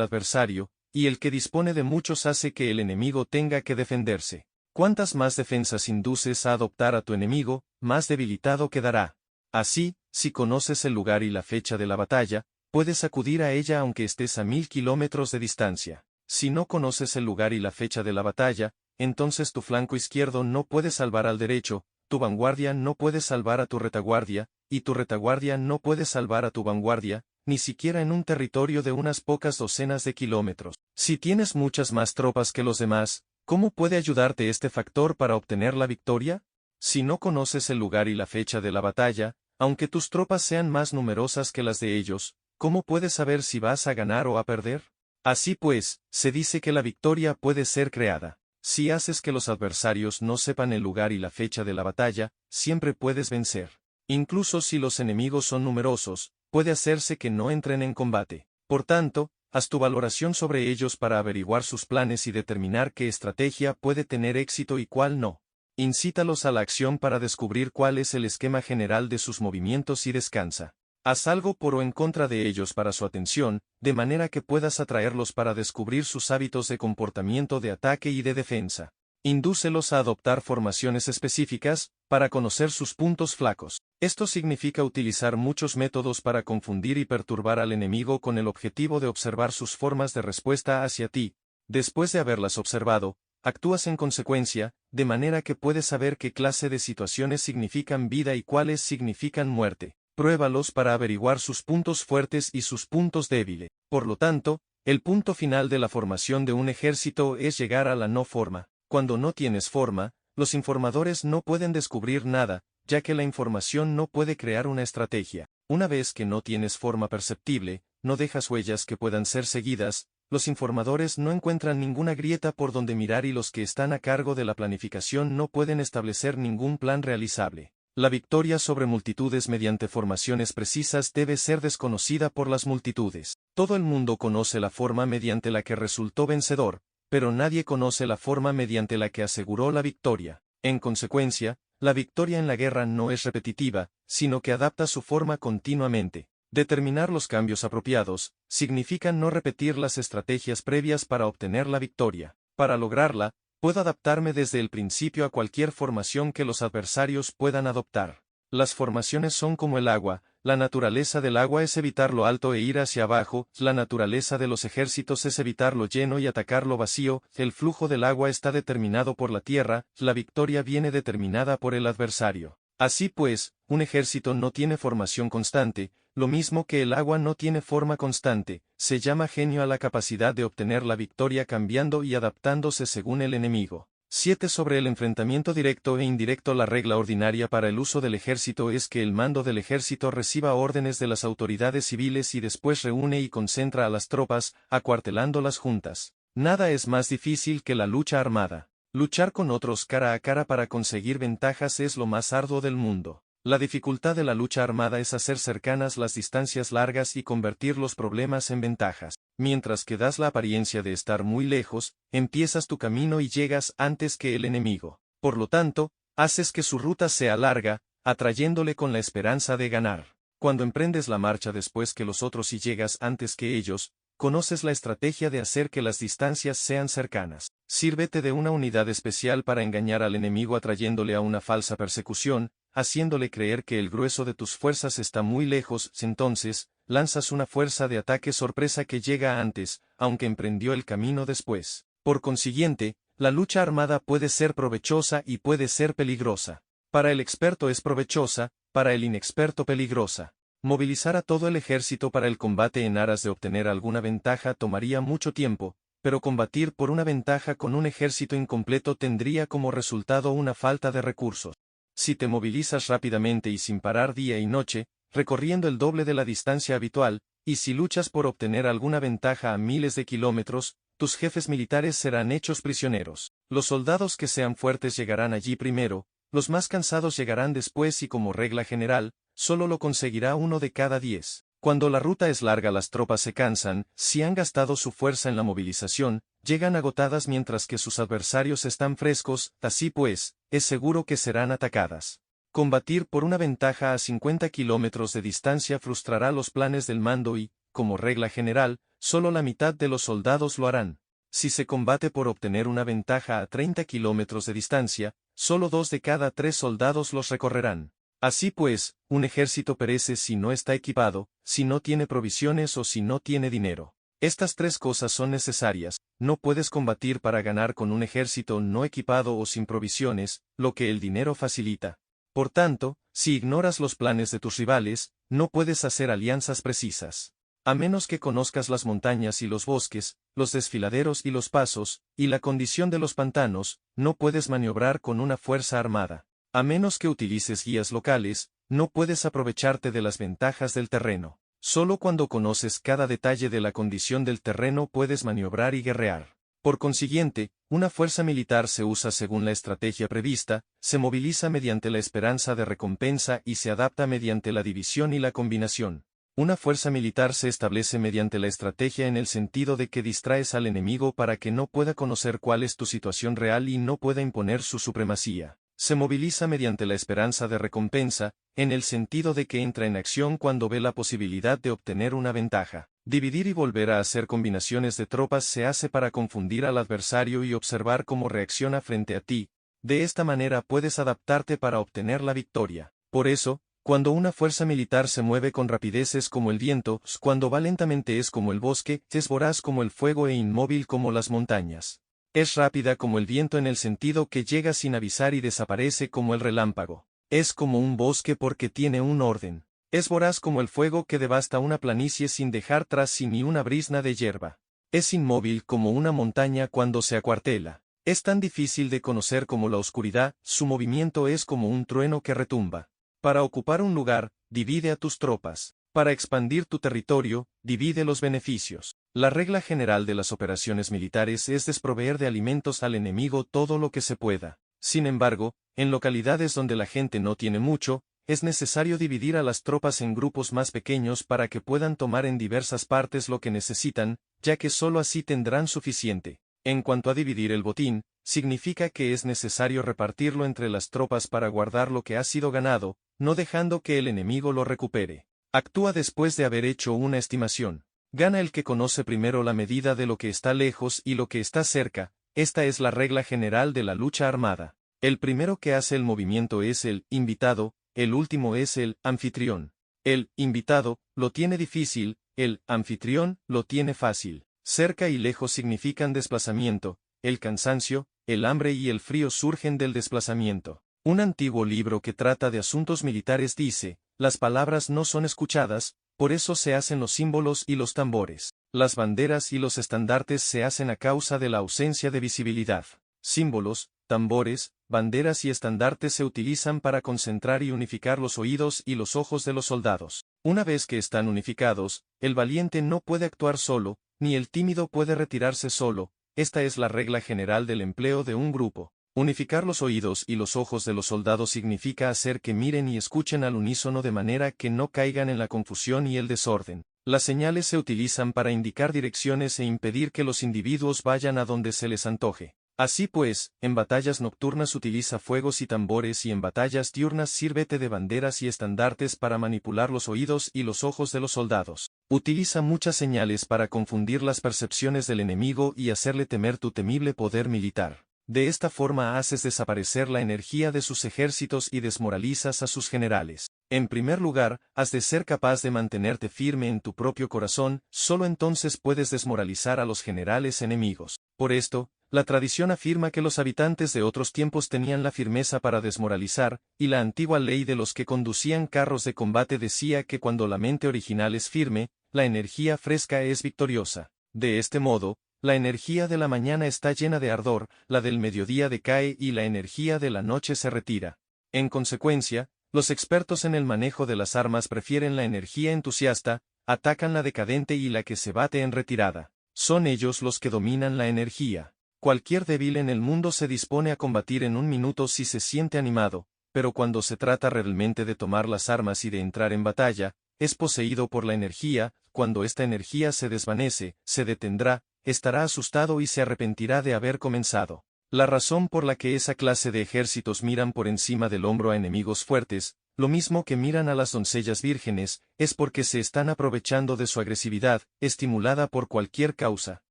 adversario, y el que dispone de muchos hace que el enemigo tenga que defenderse. Cuantas más defensas induces a adoptar a tu enemigo, más debilitado quedará. Así, si conoces el lugar y la fecha de la batalla, puedes acudir a ella aunque estés a 1000 kilómetros de distancia. Si no conoces el lugar y la fecha de la batalla, entonces tu flanco izquierdo no puede salvar al derecho, tu vanguardia no puede salvar a tu retaguardia, y tu retaguardia no puede salvar a tu vanguardia, ni siquiera en un territorio de unas pocas docenas de kilómetros. Si tienes muchas más tropas que los demás, ¿cómo puede ayudarte este factor para obtener la victoria? Si no conoces el lugar y la fecha de la batalla, aunque tus tropas sean más numerosas que las de ellos, ¿cómo puedes saber si vas a ganar o a perder? Así pues, se dice que la victoria puede ser creada. Si haces que los adversarios no sepan el lugar y la fecha de la batalla, siempre puedes vencer. Incluso si los enemigos son numerosos, puede hacerse que no entren en combate. Por tanto, haz tu valoración sobre ellos para averiguar sus planes y determinar qué estrategia puede tener éxito y cuál no. Incítalos a la acción para descubrir cuál es el esquema general de sus movimientos y descansa. Haz algo por o en contra de ellos para su atención, de manera que puedas atraerlos para descubrir sus hábitos de comportamiento de ataque y de defensa. Indúcelos a adoptar formaciones específicas, para conocer sus puntos flacos. Esto significa utilizar muchos métodos para confundir y perturbar al enemigo con el objetivo de observar sus formas de respuesta hacia ti. Después de haberlas observado, Actúas en consecuencia, de manera que puedes saber qué clase de situaciones significan vida y cuáles significan muerte. Pruébalos para averiguar sus puntos fuertes y sus puntos débiles. Por lo tanto, el punto final de la formación de un ejército es llegar a la no forma. Cuando no tienes forma, los informadores no pueden descubrir nada, ya que la información no puede crear una estrategia. Una vez que no tienes forma perceptible, no dejas huellas que puedan ser seguidas, los informadores no encuentran ninguna grieta por donde mirar y los que están a cargo de la planificación no pueden establecer ningún plan realizable. La victoria sobre multitudes mediante formaciones precisas debe ser desconocida por las multitudes. Todo el mundo conoce la forma mediante la que resultó vencedor, pero nadie conoce la forma mediante la que aseguró la victoria. En consecuencia, la victoria en la guerra no es repetitiva, sino que adapta su forma continuamente. Determinar los cambios apropiados significa no repetir las estrategias previas para obtener la victoria. Para lograrla, puedo adaptarme desde el principio a cualquier formación que los adversarios puedan adoptar. Las formaciones son como el agua, la naturaleza del agua es evitar lo alto e ir hacia abajo, la naturaleza de los ejércitos es evitar lo lleno y atacar lo vacío, el flujo del agua está determinado por la tierra, la victoria viene determinada por el adversario. Así pues, un ejército no tiene formación constante, lo mismo que el agua no tiene forma constante, se llama genio a la capacidad de obtener la victoria cambiando y adaptándose según el enemigo. 7. Sobre el enfrentamiento directo e indirecto. La regla ordinaria para el uso del ejército es que el mando del ejército reciba órdenes de las autoridades civiles y después reúne y concentra a las tropas, acuartelándolas juntas. Nada es más difícil que la lucha armada. Luchar con otros cara a cara para conseguir ventajas es lo más arduo del mundo. La dificultad de la lucha armada es hacer cercanas las distancias largas y convertir los problemas en ventajas. Mientras que das la apariencia de estar muy lejos, empiezas tu camino y llegas antes que el enemigo. Por lo tanto, haces que su ruta sea larga, atrayéndole con la esperanza de ganar. Cuando emprendes la marcha después que los otros y llegas antes que ellos, conoces la estrategia de hacer que las distancias sean cercanas. Sírvete de una unidad especial para engañar al enemigo atrayéndole a una falsa persecución, haciéndole creer que el grueso de tus fuerzas está muy lejos, entonces, lanzas una fuerza de ataque sorpresa que llega antes, aunque emprendió el camino después. Por consiguiente, la lucha armada puede ser provechosa y puede ser peligrosa. Para el experto es provechosa, para el inexperto peligrosa. Movilizar a todo el ejército para el combate en aras de obtener alguna ventaja tomaría mucho tiempo, pero combatir por una ventaja con un ejército incompleto tendría como resultado una falta de recursos. Si te movilizas rápidamente y sin parar día y noche, recorriendo el doble de la distancia habitual, y si luchas por obtener alguna ventaja a miles de kilómetros, tus jefes militares serán hechos prisioneros. Los soldados que sean fuertes llegarán allí primero, los más cansados llegarán después y como regla general, solo lo conseguirá 1 de cada 10. Cuando la ruta es larga las tropas se cansan, si han gastado su fuerza en la movilización, llegan agotadas mientras que sus adversarios están frescos, así pues, es seguro que serán atacadas. Combatir por una ventaja a 50 kilómetros de distancia frustrará los planes del mando y, como regla general, solo la mitad de los soldados lo harán. Si se combate por obtener una ventaja a 30 kilómetros de distancia, solo 2 de cada 3 soldados los recorrerán. Así pues, un ejército perece si no está equipado, si no tiene provisiones o si no tiene dinero. Estas 3 cosas son necesarias, no puedes combatir para ganar con un ejército no equipado o sin provisiones, lo que el dinero facilita. Por tanto, si ignoras los planes de tus rivales, no puedes hacer alianzas precisas. A menos que conozcas las montañas y los bosques, los desfiladeros y los pasos, y la condición de los pantanos, no puedes maniobrar con una fuerza armada. A menos que utilices guías locales, no puedes aprovecharte de las ventajas del terreno. Solo cuando conoces cada detalle de la condición del terreno puedes maniobrar y guerrear. Por consiguiente, una fuerza militar se usa según la estrategia prevista, se moviliza mediante la esperanza de recompensa y se adapta mediante la división y la combinación. Una fuerza militar se establece mediante la estrategia en el sentido de que distraes al enemigo para que no pueda conocer cuál es tu situación real y no pueda imponer su supremacía. Se moviliza mediante la esperanza de recompensa, en el sentido de que entra en acción cuando ve la posibilidad de obtener una ventaja. Dividir y volver a hacer combinaciones de tropas se hace para confundir al adversario y observar cómo reacciona frente a ti. De esta manera puedes adaptarte para obtener la victoria. Por eso, cuando una fuerza militar se mueve con rapidez es como el viento, cuando va lentamente es como el bosque, es voraz como el fuego e inmóvil como las montañas. Es rápida como el viento en el sentido que llega sin avisar y desaparece como el relámpago. Es como un bosque porque tiene un orden. Es voraz como el fuego que devasta una planicie sin dejar tras sí ni una brizna de hierba. Es inmóvil como una montaña cuando se acuartela. Es tan difícil de conocer como la oscuridad, su movimiento es como un trueno que retumba. Para ocupar un lugar, divide a tus tropas. Para expandir tu territorio, divide los beneficios. La regla general de las operaciones militares es desproveer de alimentos al enemigo todo lo que se pueda. Sin embargo, en localidades donde la gente no tiene mucho, es necesario dividir a las tropas en grupos más pequeños para que puedan tomar en diversas partes lo que necesitan, ya que sólo así tendrán suficiente. En cuanto a dividir el botín, significa que es necesario repartirlo entre las tropas para guardar lo que ha sido ganado, no dejando que el enemigo lo recupere. Actúa después de haber hecho una estimación. Gana el que conoce primero la medida de lo que está lejos y lo que está cerca. Esta es la regla general de la lucha armada. El primero que hace el movimiento es el invitado, el último es el anfitrión. El invitado lo tiene difícil, el anfitrión lo tiene fácil. Cerca y lejos significan desplazamiento, el cansancio, el hambre y el frío surgen del desplazamiento. Un antiguo libro que trata de asuntos militares dice, las palabras no son escuchadas, por eso se hacen los símbolos y los tambores. Las banderas y los estandartes se hacen a causa de la ausencia de visibilidad. Símbolos, tambores, banderas y estandartes se utilizan para concentrar y unificar los oídos y los ojos de los soldados. Una vez que están unificados, el valiente no puede actuar solo, ni el tímido puede retirarse solo. Esta es la regla general del empleo de un grupo. Unificar los oídos y los ojos de los soldados significa hacer que miren y escuchen al unísono de manera que no caigan en la confusión y el desorden. Las señales se utilizan para indicar direcciones e impedir que los individuos vayan a donde se les antoje. Así pues, en batallas nocturnas utiliza fuegos y tambores y en batallas diurnas sírvete de banderas y estandartes para manipular los oídos y los ojos de los soldados. Utiliza muchas señales para confundir las percepciones del enemigo y hacerle temer tu temible poder militar. De esta forma haces desaparecer la energía de sus ejércitos y desmoralizas a sus generales. En primer lugar, has de ser capaz de mantenerte firme en tu propio corazón, solo entonces puedes desmoralizar a los generales enemigos. Por esto, la tradición afirma que los habitantes de otros tiempos tenían la firmeza para desmoralizar, y la antigua ley de los que conducían carros de combate decía que cuando la mente original es firme, la energía fresca es victoriosa. De este modo, la energía de la mañana está llena de ardor, la del mediodía decae y la energía de la noche se retira. En consecuencia, los expertos en el manejo de las armas prefieren la energía entusiasta, atacan la decadente y la que se bate en retirada. Son ellos los que dominan la energía. Cualquier débil en el mundo se dispone a combatir en un minuto si se siente animado, pero cuando se trata realmente de tomar las armas y de entrar en batalla, es poseído por la energía. Cuando esta energía se desvanece, se detendrá, estará asustado y se arrepentirá de haber comenzado. La razón por la que esa clase de ejércitos miran por encima del hombro a enemigos fuertes, lo mismo que miran a las doncellas vírgenes, es porque se están aprovechando de su agresividad, estimulada por cualquier causa.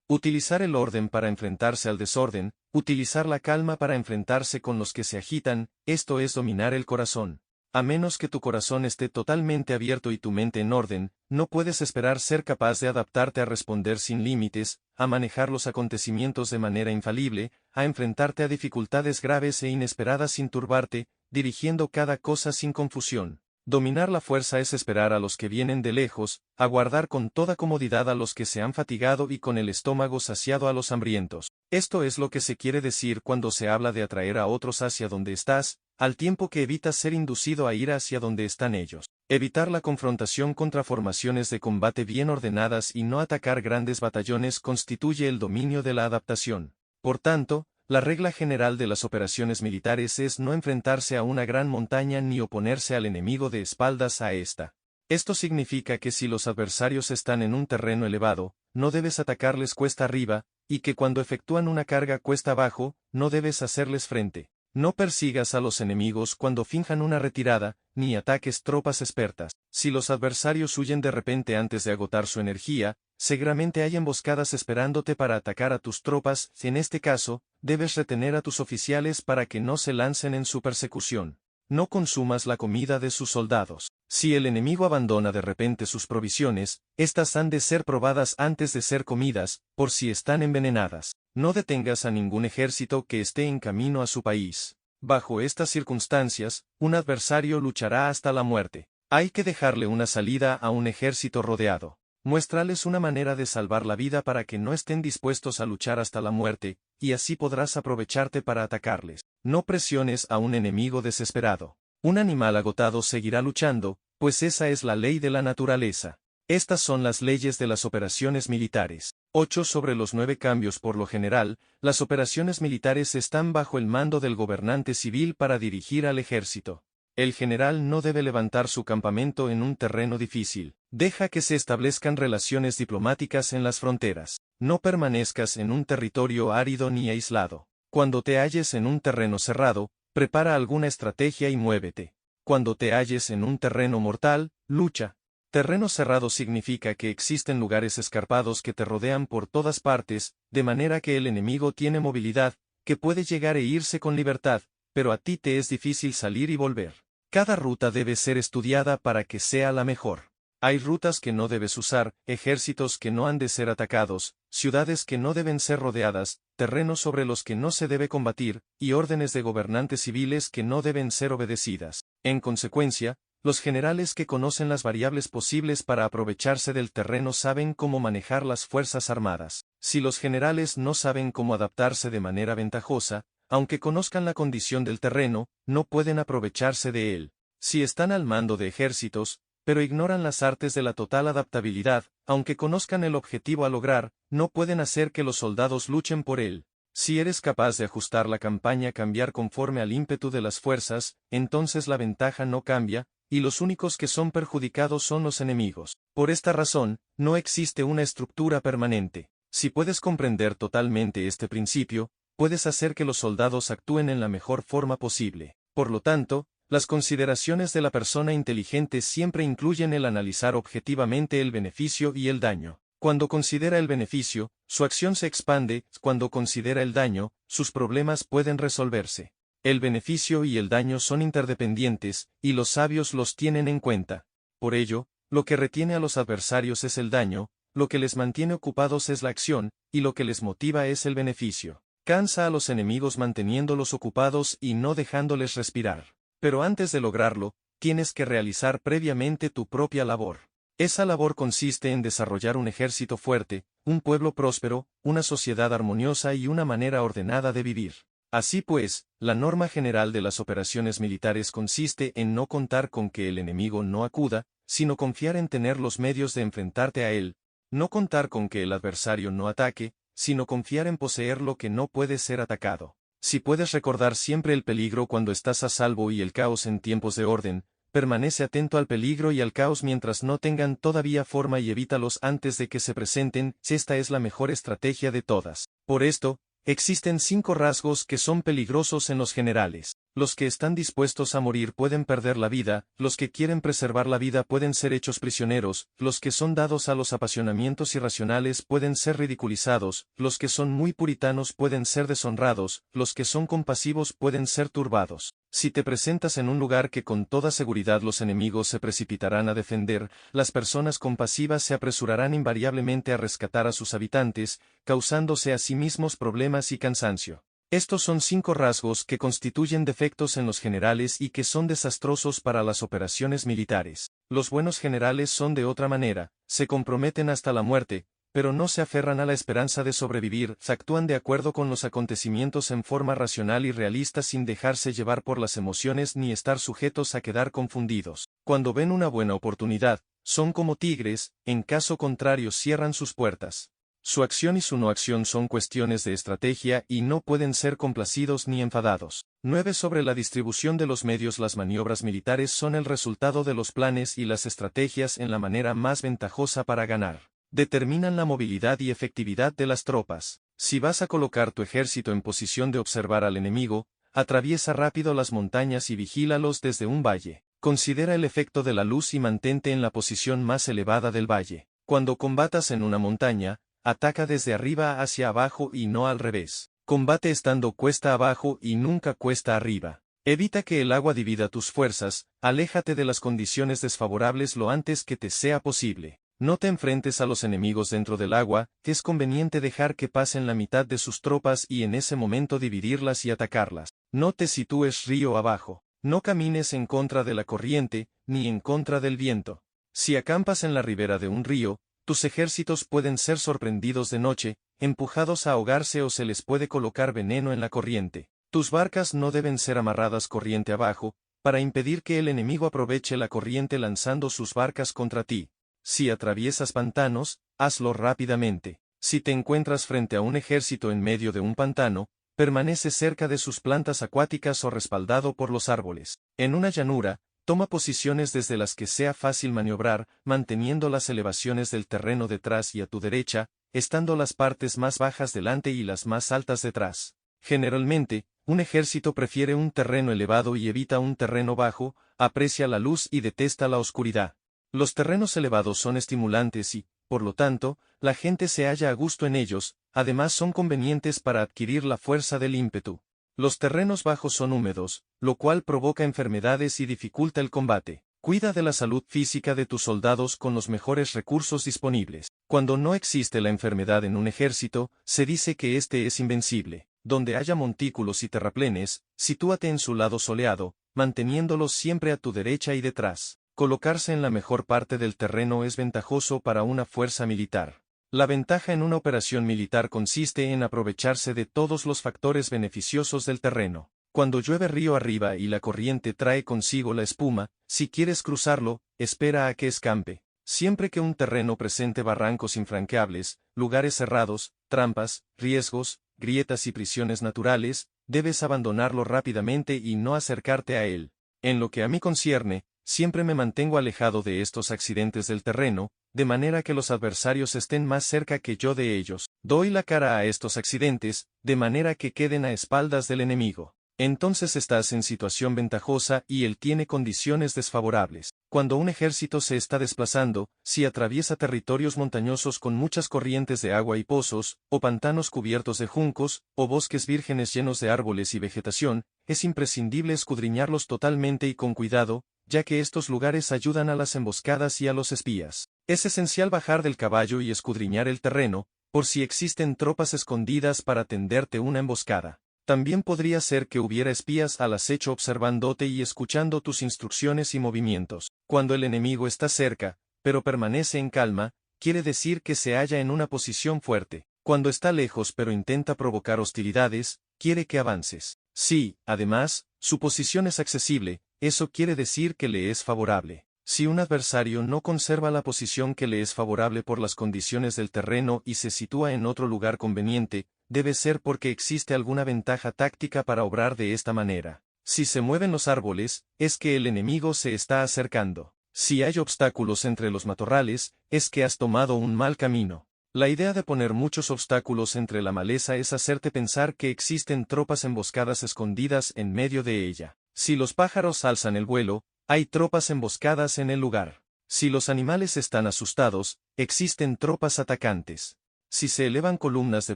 Utilizar el orden para enfrentarse al desorden, utilizar la calma para enfrentarse con los que se agitan, esto es dominar el corazón. A menos que tu corazón esté totalmente abierto y tu mente en orden, no puedes esperar ser capaz de adaptarte a responder sin límites, a manejar los acontecimientos de manera infalible, a enfrentarte a dificultades graves e inesperadas sin turbarte, dirigiendo cada cosa sin confusión. Dominar la fuerza es esperar a los que vienen de lejos, aguardar con toda comodidad a los que se han fatigado y con el estómago saciado a los hambrientos. Esto es lo que se quiere decir cuando se habla de atraer a otros hacia donde estás, al tiempo que evitas ser inducido a ir hacia donde están ellos. Evitar la confrontación contra formaciones de combate bien ordenadas y no atacar grandes batallones constituye el dominio de la adaptación. Por tanto, la regla general de las operaciones militares es no enfrentarse a una gran montaña ni oponerse al enemigo de espaldas a esta. Esto significa que si los adversarios están en un terreno elevado, no debes atacarles cuesta arriba, y que cuando efectúan una carga cuesta abajo, no debes hacerles frente. No persigas a los enemigos cuando finjan una retirada, ni ataques tropas expertas. Si los adversarios huyen de repente antes de agotar su energía, seguramente hay emboscadas esperándote para atacar a tus tropas. En este caso, debes retener a tus oficiales para que no se lancen en su persecución. No consumas la comida de sus soldados. Si el enemigo abandona de repente sus provisiones, estas han de ser probadas antes de ser comidas, por si están envenenadas. No detengas a ningún ejército que esté en camino a su país. Bajo estas circunstancias, un adversario luchará hasta la muerte. Hay que dejarle una salida a un ejército rodeado. Muéstrales una manera de salvar la vida para que no estén dispuestos a luchar hasta la muerte, y así podrás aprovecharte para atacarles. No presiones a un enemigo desesperado. Un animal agotado seguirá luchando, pues esa es la ley de la naturaleza. Estas son las leyes de las operaciones militares. 8 sobre los 9 cambios. Por lo general, las operaciones militares están bajo el mando del gobernante civil para dirigir al ejército. El general no debe levantar su campamento en un terreno difícil. Deja que se establezcan relaciones diplomáticas en las fronteras. No permanezcas en un territorio árido ni aislado. Cuando te halles en un terreno cerrado, prepara alguna estrategia y muévete. Cuando te halles en un terreno mortal, lucha. Terreno cerrado significa que existen lugares escarpados que te rodean por todas partes, de manera que el enemigo tiene movilidad, que puede llegar e irse con libertad, pero a ti te es difícil salir y volver. Cada ruta debe ser estudiada para que sea la mejor. Hay rutas que no debes usar, ejércitos que no han de ser atacados, ciudades que no deben ser rodeadas, terrenos sobre los que no se debe combatir, y órdenes de gobernantes civiles que no deben ser obedecidas. En consecuencia, los generales que conocen las variables posibles para aprovecharse del terreno saben cómo manejar las fuerzas armadas. Si los generales no saben cómo adaptarse de manera ventajosa, aunque conozcan la condición del terreno, no pueden aprovecharse de él. Si están al mando de ejércitos, pero ignoran las artes de la total adaptabilidad, aunque conozcan el objetivo a lograr, no pueden hacer que los soldados luchen por él. Si eres capaz de ajustar la campaña a cambiar conforme al ímpetu de las fuerzas, entonces la ventaja no cambia, y los únicos que son perjudicados son los enemigos. Por esta razón, no existe una estructura permanente. Si puedes comprender totalmente este principio, puedes hacer que los soldados actúen en la mejor forma posible. Por lo tanto, las consideraciones de la persona inteligente siempre incluyen el analizar objetivamente el beneficio y el daño. Cuando considera el beneficio, su acción se expande; cuando considera el daño, sus problemas pueden resolverse. El beneficio y el daño son interdependientes, y los sabios los tienen en cuenta. Por ello, lo que retiene a los adversarios es el daño, lo que les mantiene ocupados es la acción, y lo que les motiva es el beneficio. Cansa a los enemigos manteniéndolos ocupados y no dejándoles respirar. Pero antes de lograrlo, tienes que realizar previamente tu propia labor. Esa labor consiste en desarrollar un ejército fuerte, un pueblo próspero, una sociedad armoniosa y una manera ordenada de vivir. Así pues, la norma general de las operaciones militares consiste en no contar con que el enemigo no acuda, sino confiar en tener los medios de enfrentarte a él; no contar con que el adversario no ataque, sino confiar en poseer lo que no puede ser atacado. Si puedes recordar siempre el peligro cuando estás a salvo y el caos en tiempos de orden, permanece atento al peligro y al caos mientras no tengan todavía forma y evítalos antes de que se presenten. Esta es la mejor estrategia de todas. Por esto, existen 5 rasgos que son peligrosos en los generales. Los que están dispuestos a morir pueden perder la vida, los que quieren preservar la vida pueden ser hechos prisioneros, los que son dados a los apasionamientos irracionales pueden ser ridiculizados, los que son muy puritanos pueden ser deshonrados, los que son compasivos pueden ser turbados. Si te presentas en un lugar que con toda seguridad los enemigos se precipitarán a defender, las personas compasivas se apresurarán invariablemente a rescatar a sus habitantes, causándose a sí mismos problemas y cansancio. Estos son 5 rasgos que constituyen defectos en los generales y que son desastrosos para las operaciones militares. Los buenos generales son de otra manera, se comprometen hasta la muerte, pero no se aferran a la esperanza de sobrevivir, actúan de acuerdo con los acontecimientos en forma racional y realista sin dejarse llevar por las emociones ni estar sujetos a quedar confundidos. Cuando ven una buena oportunidad, son como tigres, en caso contrario cierran sus puertas. Su acción y su no acción son cuestiones de estrategia y no pueden ser complacidos ni enfadados. 9 sobre la distribución de los medios. Las maniobras militares son el resultado de los planes y las estrategias en la manera más ventajosa para ganar. Determinan la movilidad y efectividad de las tropas. Si vas a colocar tu ejército en posición de observar al enemigo, atraviesa rápido las montañas y vigílalos desde un valle. Considera el efecto de la luz y mantente en la posición más elevada del valle. Cuando combatas en una montaña, ataca desde arriba hacia abajo y no al revés. Combate estando cuesta abajo y nunca cuesta arriba. Evita que el agua divida tus fuerzas, aléjate de las condiciones desfavorables lo antes que te sea posible. No te enfrentes a los enemigos dentro del agua, es conveniente dejar que pasen la mitad de sus tropas y en ese momento dividirlas y atacarlas. No te sitúes río abajo. No camines en contra de la corriente, ni en contra del viento. Si acampas en la ribera de un río, tus ejércitos pueden ser sorprendidos de noche, empujados a ahogarse o se les puede colocar veneno en la corriente. Tus barcas no deben ser amarradas corriente abajo, para impedir que el enemigo aproveche la corriente lanzando sus barcas contra ti. Si atraviesas pantanos, hazlo rápidamente. Si te encuentras frente a un ejército en medio de un pantano, permanece cerca de sus plantas acuáticas o respaldado por los árboles. En una llanura, toma posiciones desde las que sea fácil maniobrar, manteniendo las elevaciones del terreno detrás y a tu derecha, estando las partes más bajas delante y las más altas detrás. Generalmente, un ejército prefiere un terreno elevado y evita un terreno bajo, aprecia la luz y detesta la oscuridad. Los terrenos elevados son estimulantes y, por lo tanto, la gente se halla a gusto en ellos, además son convenientes para adquirir la fuerza del ímpetu. Los terrenos bajos son húmedos, lo cual provoca enfermedades y dificulta el combate. Cuida de la salud física de tus soldados con los mejores recursos disponibles. Cuando no existe la enfermedad en un ejército, se dice que éste es invencible. Donde haya montículos y terraplenes, sitúate en su lado soleado, manteniéndolos siempre a tu derecha y detrás. Colocarse en la mejor parte del terreno es ventajoso para una fuerza militar. La ventaja en una operación militar consiste en aprovecharse de todos los factores beneficiosos del terreno. Cuando llueve río arriba y la corriente trae consigo la espuma, si quieres cruzarlo, espera a que escampe. Siempre que un terreno presente barrancos infranqueables, lugares cerrados, trampas, riesgos, grietas y prisiones naturales, debes abandonarlo rápidamente y no acercarte a él. En lo que a mí concierne, siempre me mantengo alejado de estos accidentes del terreno, de manera que los adversarios estén más cerca que yo de ellos. Doy la cara a estos accidentes, de manera que queden a espaldas del enemigo. Entonces estás en situación ventajosa y él tiene condiciones desfavorables. Cuando un ejército se está desplazando, si atraviesa territorios montañosos con muchas corrientes de agua y pozos, o pantanos cubiertos de juncos, o bosques vírgenes llenos de árboles y vegetación, es imprescindible escudriñarlos totalmente y con cuidado, ya que estos lugares ayudan a las emboscadas y a los espías. Es esencial bajar del caballo y escudriñar el terreno, por si existen tropas escondidas para tenderte una emboscada. También podría ser que hubiera espías al acecho observándote y escuchando tus instrucciones y movimientos. Cuando el enemigo está cerca, pero permanece en calma, quiere decir que se halla en una posición fuerte. Cuando está lejos pero intenta provocar hostilidades, quiere que avances. Si, además, su posición es accesible, eso quiere decir que le es favorable. Si un adversario no conserva la posición que le es favorable por las condiciones del terreno y se sitúa en otro lugar conveniente, debe ser porque existe alguna ventaja táctica para obrar de esta manera. Si se mueven los árboles, es que el enemigo se está acercando. Si hay obstáculos entre los matorrales, es que has tomado un mal camino. La idea de poner muchos obstáculos entre la maleza es hacerte pensar que existen tropas emboscadas escondidas en medio de ella. Si los pájaros alzan el vuelo, hay tropas emboscadas en el lugar. Si los animales están asustados, existen tropas atacantes. Si se elevan columnas de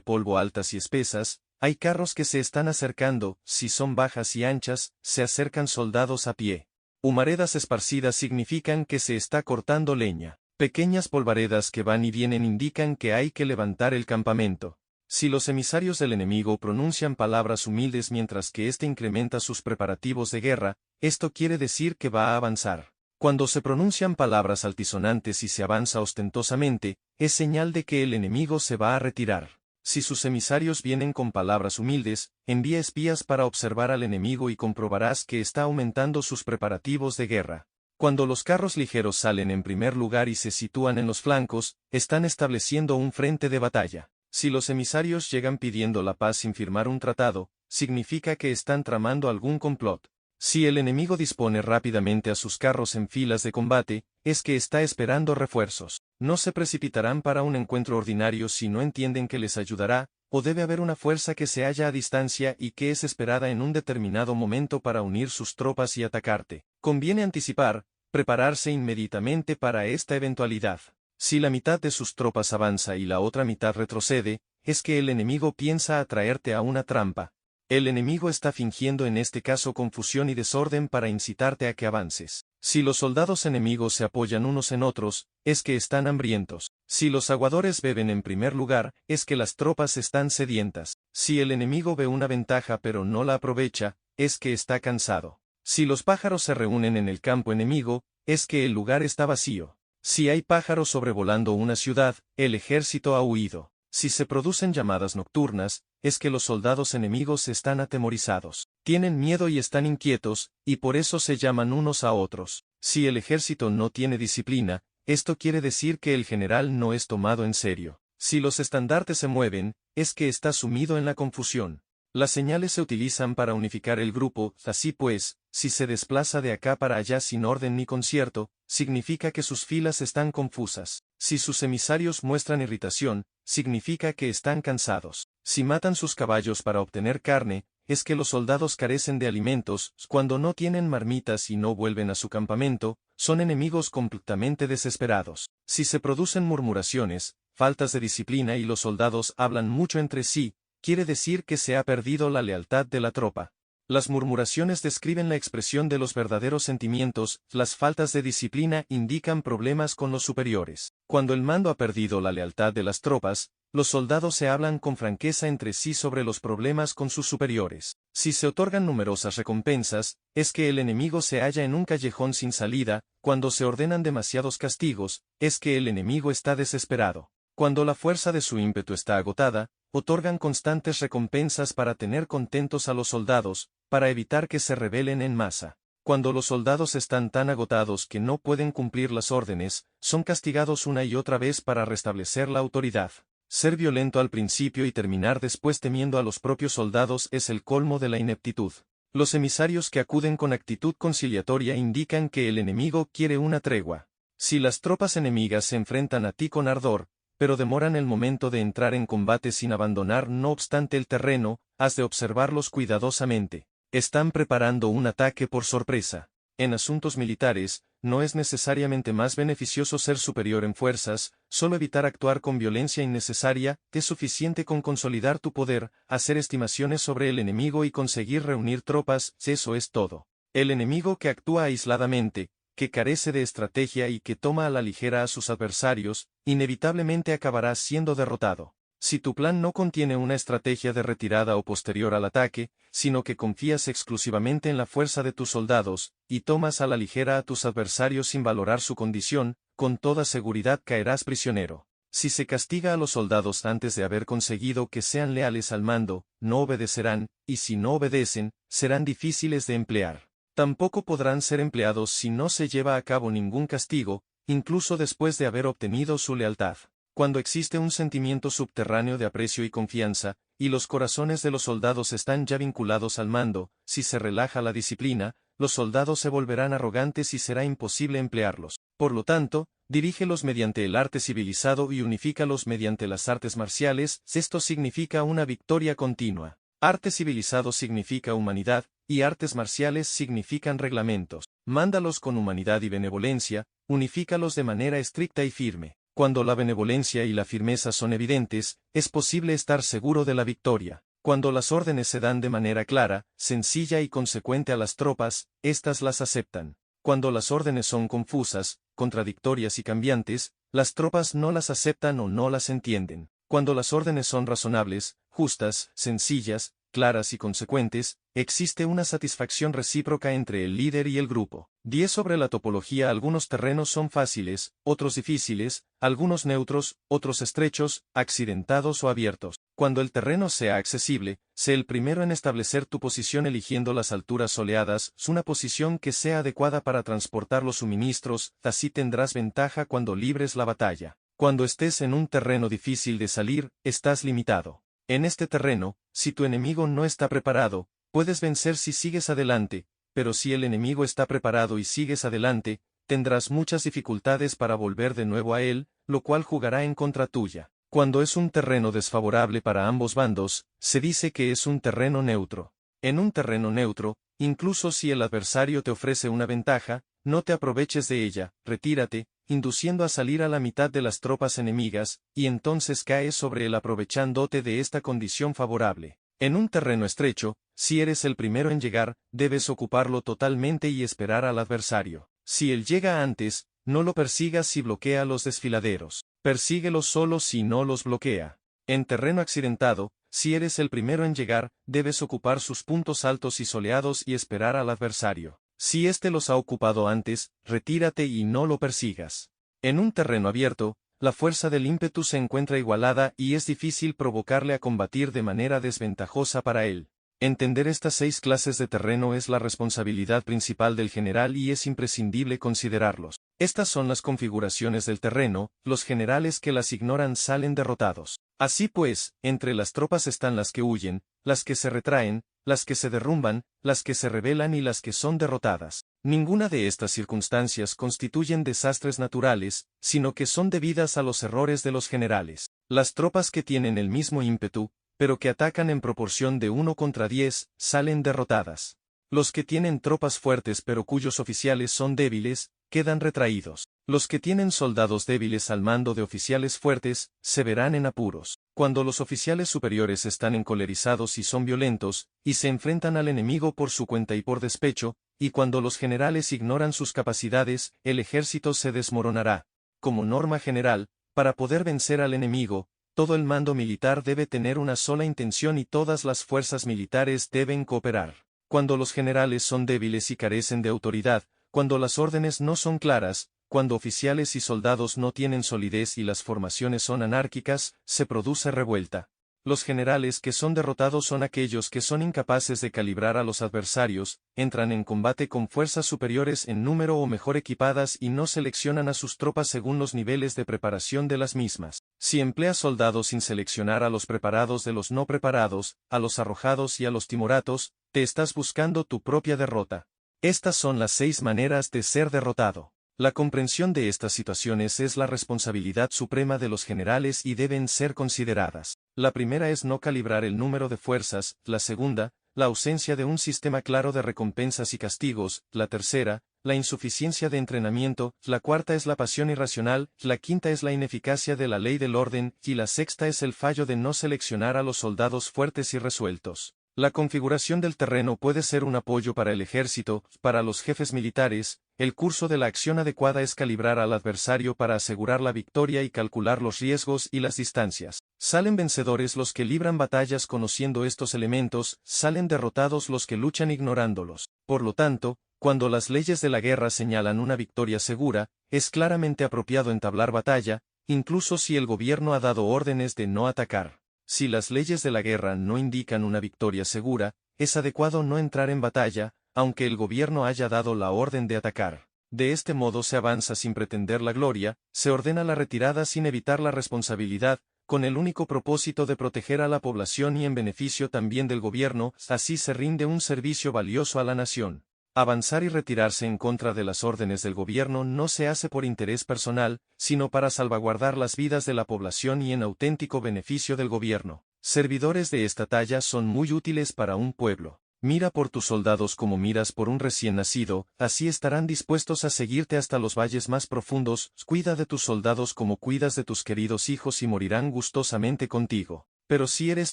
polvo altas y espesas, hay carros que se están acercando. Si son bajas y anchas, se acercan soldados a pie. Humaredas esparcidas significan que se está cortando leña. Pequeñas polvaredas que van y vienen indican que hay que levantar el campamento. Si los emisarios del enemigo pronuncian palabras humildes mientras que éste incrementa sus preparativos de guerra, esto quiere decir que va a avanzar. Cuando se pronuncian palabras altisonantes y se avanza ostentosamente, es señal de que el enemigo se va a retirar. Si sus emisarios vienen con palabras humildes, envía espías para observar al enemigo y comprobarás que está aumentando sus preparativos de guerra. Cuando los carros ligeros salen en primer lugar y se sitúan en los flancos, están estableciendo un frente de batalla. Si los emisarios llegan pidiendo la paz sin firmar un tratado, significa que están tramando algún complot. Si el enemigo dispone rápidamente a sus carros en filas de combate, es que está esperando refuerzos. No se precipitarán para un encuentro ordinario si no entienden que les ayudará, o debe haber una fuerza que se halla a distancia y que es esperada en un determinado momento para unir sus tropas y atacarte. Conviene anticipar, prepararse inmediatamente para esta eventualidad. Si la mitad de sus tropas avanza y la otra mitad retrocede, es que el enemigo piensa atraerte a una trampa. El enemigo está fingiendo en este caso confusión y desorden para incitarte a que avances. Si los soldados enemigos se apoyan unos en otros, es que están hambrientos. Si los aguadores beben en primer lugar, es que las tropas están sedientas. Si el enemigo ve una ventaja pero no la aprovecha, es que está cansado. Si los pájaros se reúnen en el campo enemigo, es que el lugar está vacío. Si hay pájaros sobrevolando una ciudad, el ejército ha huido. Si se producen llamadas nocturnas, es que los soldados enemigos están atemorizados. Tienen miedo y están inquietos, y por eso se llaman unos a otros. Si el ejército no tiene disciplina, esto quiere decir que el general no es tomado en serio. Si los estandartes se mueven, es que está sumido en la confusión. Las señales se utilizan para unificar el grupo, así pues, si se desplaza de acá para allá sin orden ni concierto, significa que sus filas están confusas. Si sus emisarios muestran irritación, significa que están cansados. Si matan sus caballos para obtener carne, es que los soldados carecen de alimentos. Cuando no tienen marmitas y no vuelven a su campamento, son enemigos completamente desesperados. Si se producen murmuraciones, faltas de disciplina y los soldados hablan mucho entre sí, quiere decir que se ha perdido la lealtad de la tropa. Las murmuraciones describen la expresión de los verdaderos sentimientos, las faltas de disciplina indican problemas con los superiores. Cuando el mando ha perdido la lealtad de las tropas, los soldados se hablan con franqueza entre sí sobre los problemas con sus superiores. Si se otorgan numerosas recompensas, es que el enemigo se halla en un callejón sin salida. Cuando se ordenan demasiados castigos, es que el enemigo está desesperado. Cuando la fuerza de su ímpetu está agotada, otorgan constantes recompensas para tener contentos a los soldados, para evitar que se rebelen en masa. Cuando los soldados están tan agotados que no pueden cumplir las órdenes, son castigados una y otra vez para restablecer la autoridad. Ser violento al principio y terminar después temiendo a los propios soldados es el colmo de la ineptitud. Los emisarios que acuden con actitud conciliatoria indican que el enemigo quiere una tregua. Si las tropas enemigas se enfrentan a ti con ardor, pero demoran el momento de entrar en combate sin abandonar no obstante el terreno, has de observarlos cuidadosamente. Están preparando un ataque por sorpresa. En asuntos militares, no es necesariamente más beneficioso ser superior en fuerzas, solo evitar actuar con violencia innecesaria, es suficiente con consolidar tu poder, hacer estimaciones sobre el enemigo y conseguir reunir tropas, eso es todo. El enemigo que actúa aisladamente, que carece de estrategia y que toma a la ligera a sus adversarios, inevitablemente acabará siendo derrotado. Si tu plan no contiene una estrategia de retirada o posterior al ataque, sino que confías exclusivamente en la fuerza de tus soldados, y tomas a la ligera a tus adversarios sin valorar su condición, con toda seguridad caerás prisionero. Si se castiga a los soldados antes de haber conseguido que sean leales al mando, no obedecerán, y si no obedecen, serán difíciles de emplear. Tampoco podrán ser empleados si no se lleva a cabo ningún castigo, incluso después de haber obtenido su lealtad. Cuando existe un sentimiento subterráneo de aprecio y confianza, y los corazones de los soldados están ya vinculados al mando, si se relaja la disciplina, los soldados se volverán arrogantes y será imposible emplearlos. Por lo tanto, dirígelos mediante el arte civilizado y unifícalos mediante las artes marciales. Esto significa una victoria continua. Arte civilizado significa humanidad, y artes marciales significan reglamentos. Mándalos con humanidad y benevolencia, unifícalos de manera estricta y firme. Cuando la benevolencia y la firmeza son evidentes, es posible estar seguro de la victoria. Cuando las órdenes se dan de manera clara, sencilla y consecuente a las tropas, éstas las aceptan. Cuando las órdenes son confusas, contradictorias y cambiantes, las tropas no las aceptan o no las entienden. Cuando las órdenes son razonables, justas, sencillas, claras y consecuentes, existe una satisfacción recíproca entre el líder y el grupo. 10 sobre la topología. Algunos terrenos son fáciles, otros difíciles, algunos neutros, otros estrechos, accidentados o abiertos. Cuando el terreno sea accesible, sé el primero en establecer tu posición eligiendo las alturas soleadas, una posición que sea adecuada para transportar los suministros, así tendrás ventaja cuando libres la batalla. Cuando estés en un terreno difícil de salir, estás limitado. En este terreno, si tu enemigo no está preparado, puedes vencer si sigues adelante, pero si el enemigo está preparado y sigues adelante, tendrás muchas dificultades para volver de nuevo a él, lo cual jugará en contra tuya. Cuando es un terreno desfavorable para ambos bandos, se dice que es un terreno neutro. En un terreno neutro, incluso si el adversario te ofrece una ventaja, no te aproveches de ella, retírate, induciendo a salir a la mitad de las tropas enemigas, y entonces caes sobre él aprovechándote de esta condición favorable. En un terreno estrecho, si eres el primero en llegar, debes ocuparlo totalmente y esperar al adversario. Si él llega antes, no lo persigas si bloquea los desfiladeros. Persíguelo solo si no los bloquea. En terreno accidentado, si eres el primero en llegar, debes ocupar sus puntos altos y soleados y esperar al adversario. Si éste los ha ocupado antes, retírate y no lo persigas. En un terreno abierto, la fuerza del ímpetu se encuentra igualada y es difícil provocarle a combatir de manera desventajosa para él. Entender estas 6 clases de terreno es la responsabilidad principal del general y es imprescindible considerarlos. Estas son las configuraciones del terreno, los generales que las ignoran salen derrotados. Así pues, entre las tropas están las que huyen, las que se retraen, las que se derrumban, las que se rebelan y las que son derrotadas. Ninguna de estas circunstancias constituyen desastres naturales, sino que son debidas a los errores de los generales. Las tropas que tienen el mismo ímpetu, pero que atacan en proporción de 1 contra 10, salen derrotadas. Los que tienen tropas fuertes pero cuyos oficiales son débiles, quedan retraídos. Los que tienen soldados débiles al mando de oficiales fuertes, se verán en apuros. Cuando los oficiales superiores están encolerizados y son violentos, y se enfrentan al enemigo por su cuenta y por despecho, y cuando los generales ignoran sus capacidades, el ejército se desmoronará. Como norma general, para poder vencer al enemigo, todo el mando militar debe tener una sola intención y todas las fuerzas militares deben cooperar. Cuando los generales son débiles y carecen de autoridad, cuando las órdenes no son claras, cuando oficiales y soldados no tienen solidez y las formaciones son anárquicas, se produce revuelta. Los generales que son derrotados son aquellos que son incapaces de calibrar a los adversarios, entran en combate con fuerzas superiores en número o mejor equipadas y no seleccionan a sus tropas según los niveles de preparación de las mismas. Si empleas soldados sin seleccionar a los preparados de los no preparados, a los arrojados y a los timoratos, te estás buscando tu propia derrota. Estas son las 6 maneras de ser derrotado. La comprensión de estas situaciones es la responsabilidad suprema de los generales y deben ser consideradas. La primera es no calibrar el número de fuerzas, la segunda, la ausencia de un sistema claro de recompensas y castigos, la tercera, la insuficiencia de entrenamiento, la cuarta es la pasión irracional, la quinta es la ineficacia de la ley del orden, y la sexta es el fallo de no seleccionar a los soldados fuertes y resueltos. La configuración del terreno puede ser un apoyo para el ejército, para los jefes militares. El curso de la acción adecuada es calibrar al adversario para asegurar la victoria y calcular los riesgos y las distancias. Salen vencedores los que libran batallas conociendo estos elementos, salen derrotados los que luchan ignorándolos. Por lo tanto, cuando las leyes de la guerra señalan una victoria segura, es claramente apropiado entablar batalla, incluso si el gobierno ha dado órdenes de no atacar. Si las leyes de la guerra no indican una victoria segura, es adecuado no entrar en batalla, aunque el gobierno haya dado la orden de atacar. De este modo se avanza sin pretender la gloria, se ordena la retirada sin evitar la responsabilidad, con el único propósito de proteger a la población y en beneficio también del gobierno, así se rinde un servicio valioso a la nación. Avanzar y retirarse en contra de las órdenes del gobierno no se hace por interés personal, sino para salvaguardar las vidas de la población y en auténtico beneficio del gobierno. Servidores de esta talla son muy útiles para un pueblo. Mira por tus soldados como miras por un recién nacido, así estarán dispuestos a seguirte hasta los valles más profundos. Cuida de tus soldados como cuidas de tus queridos hijos y morirán gustosamente contigo. Pero si eres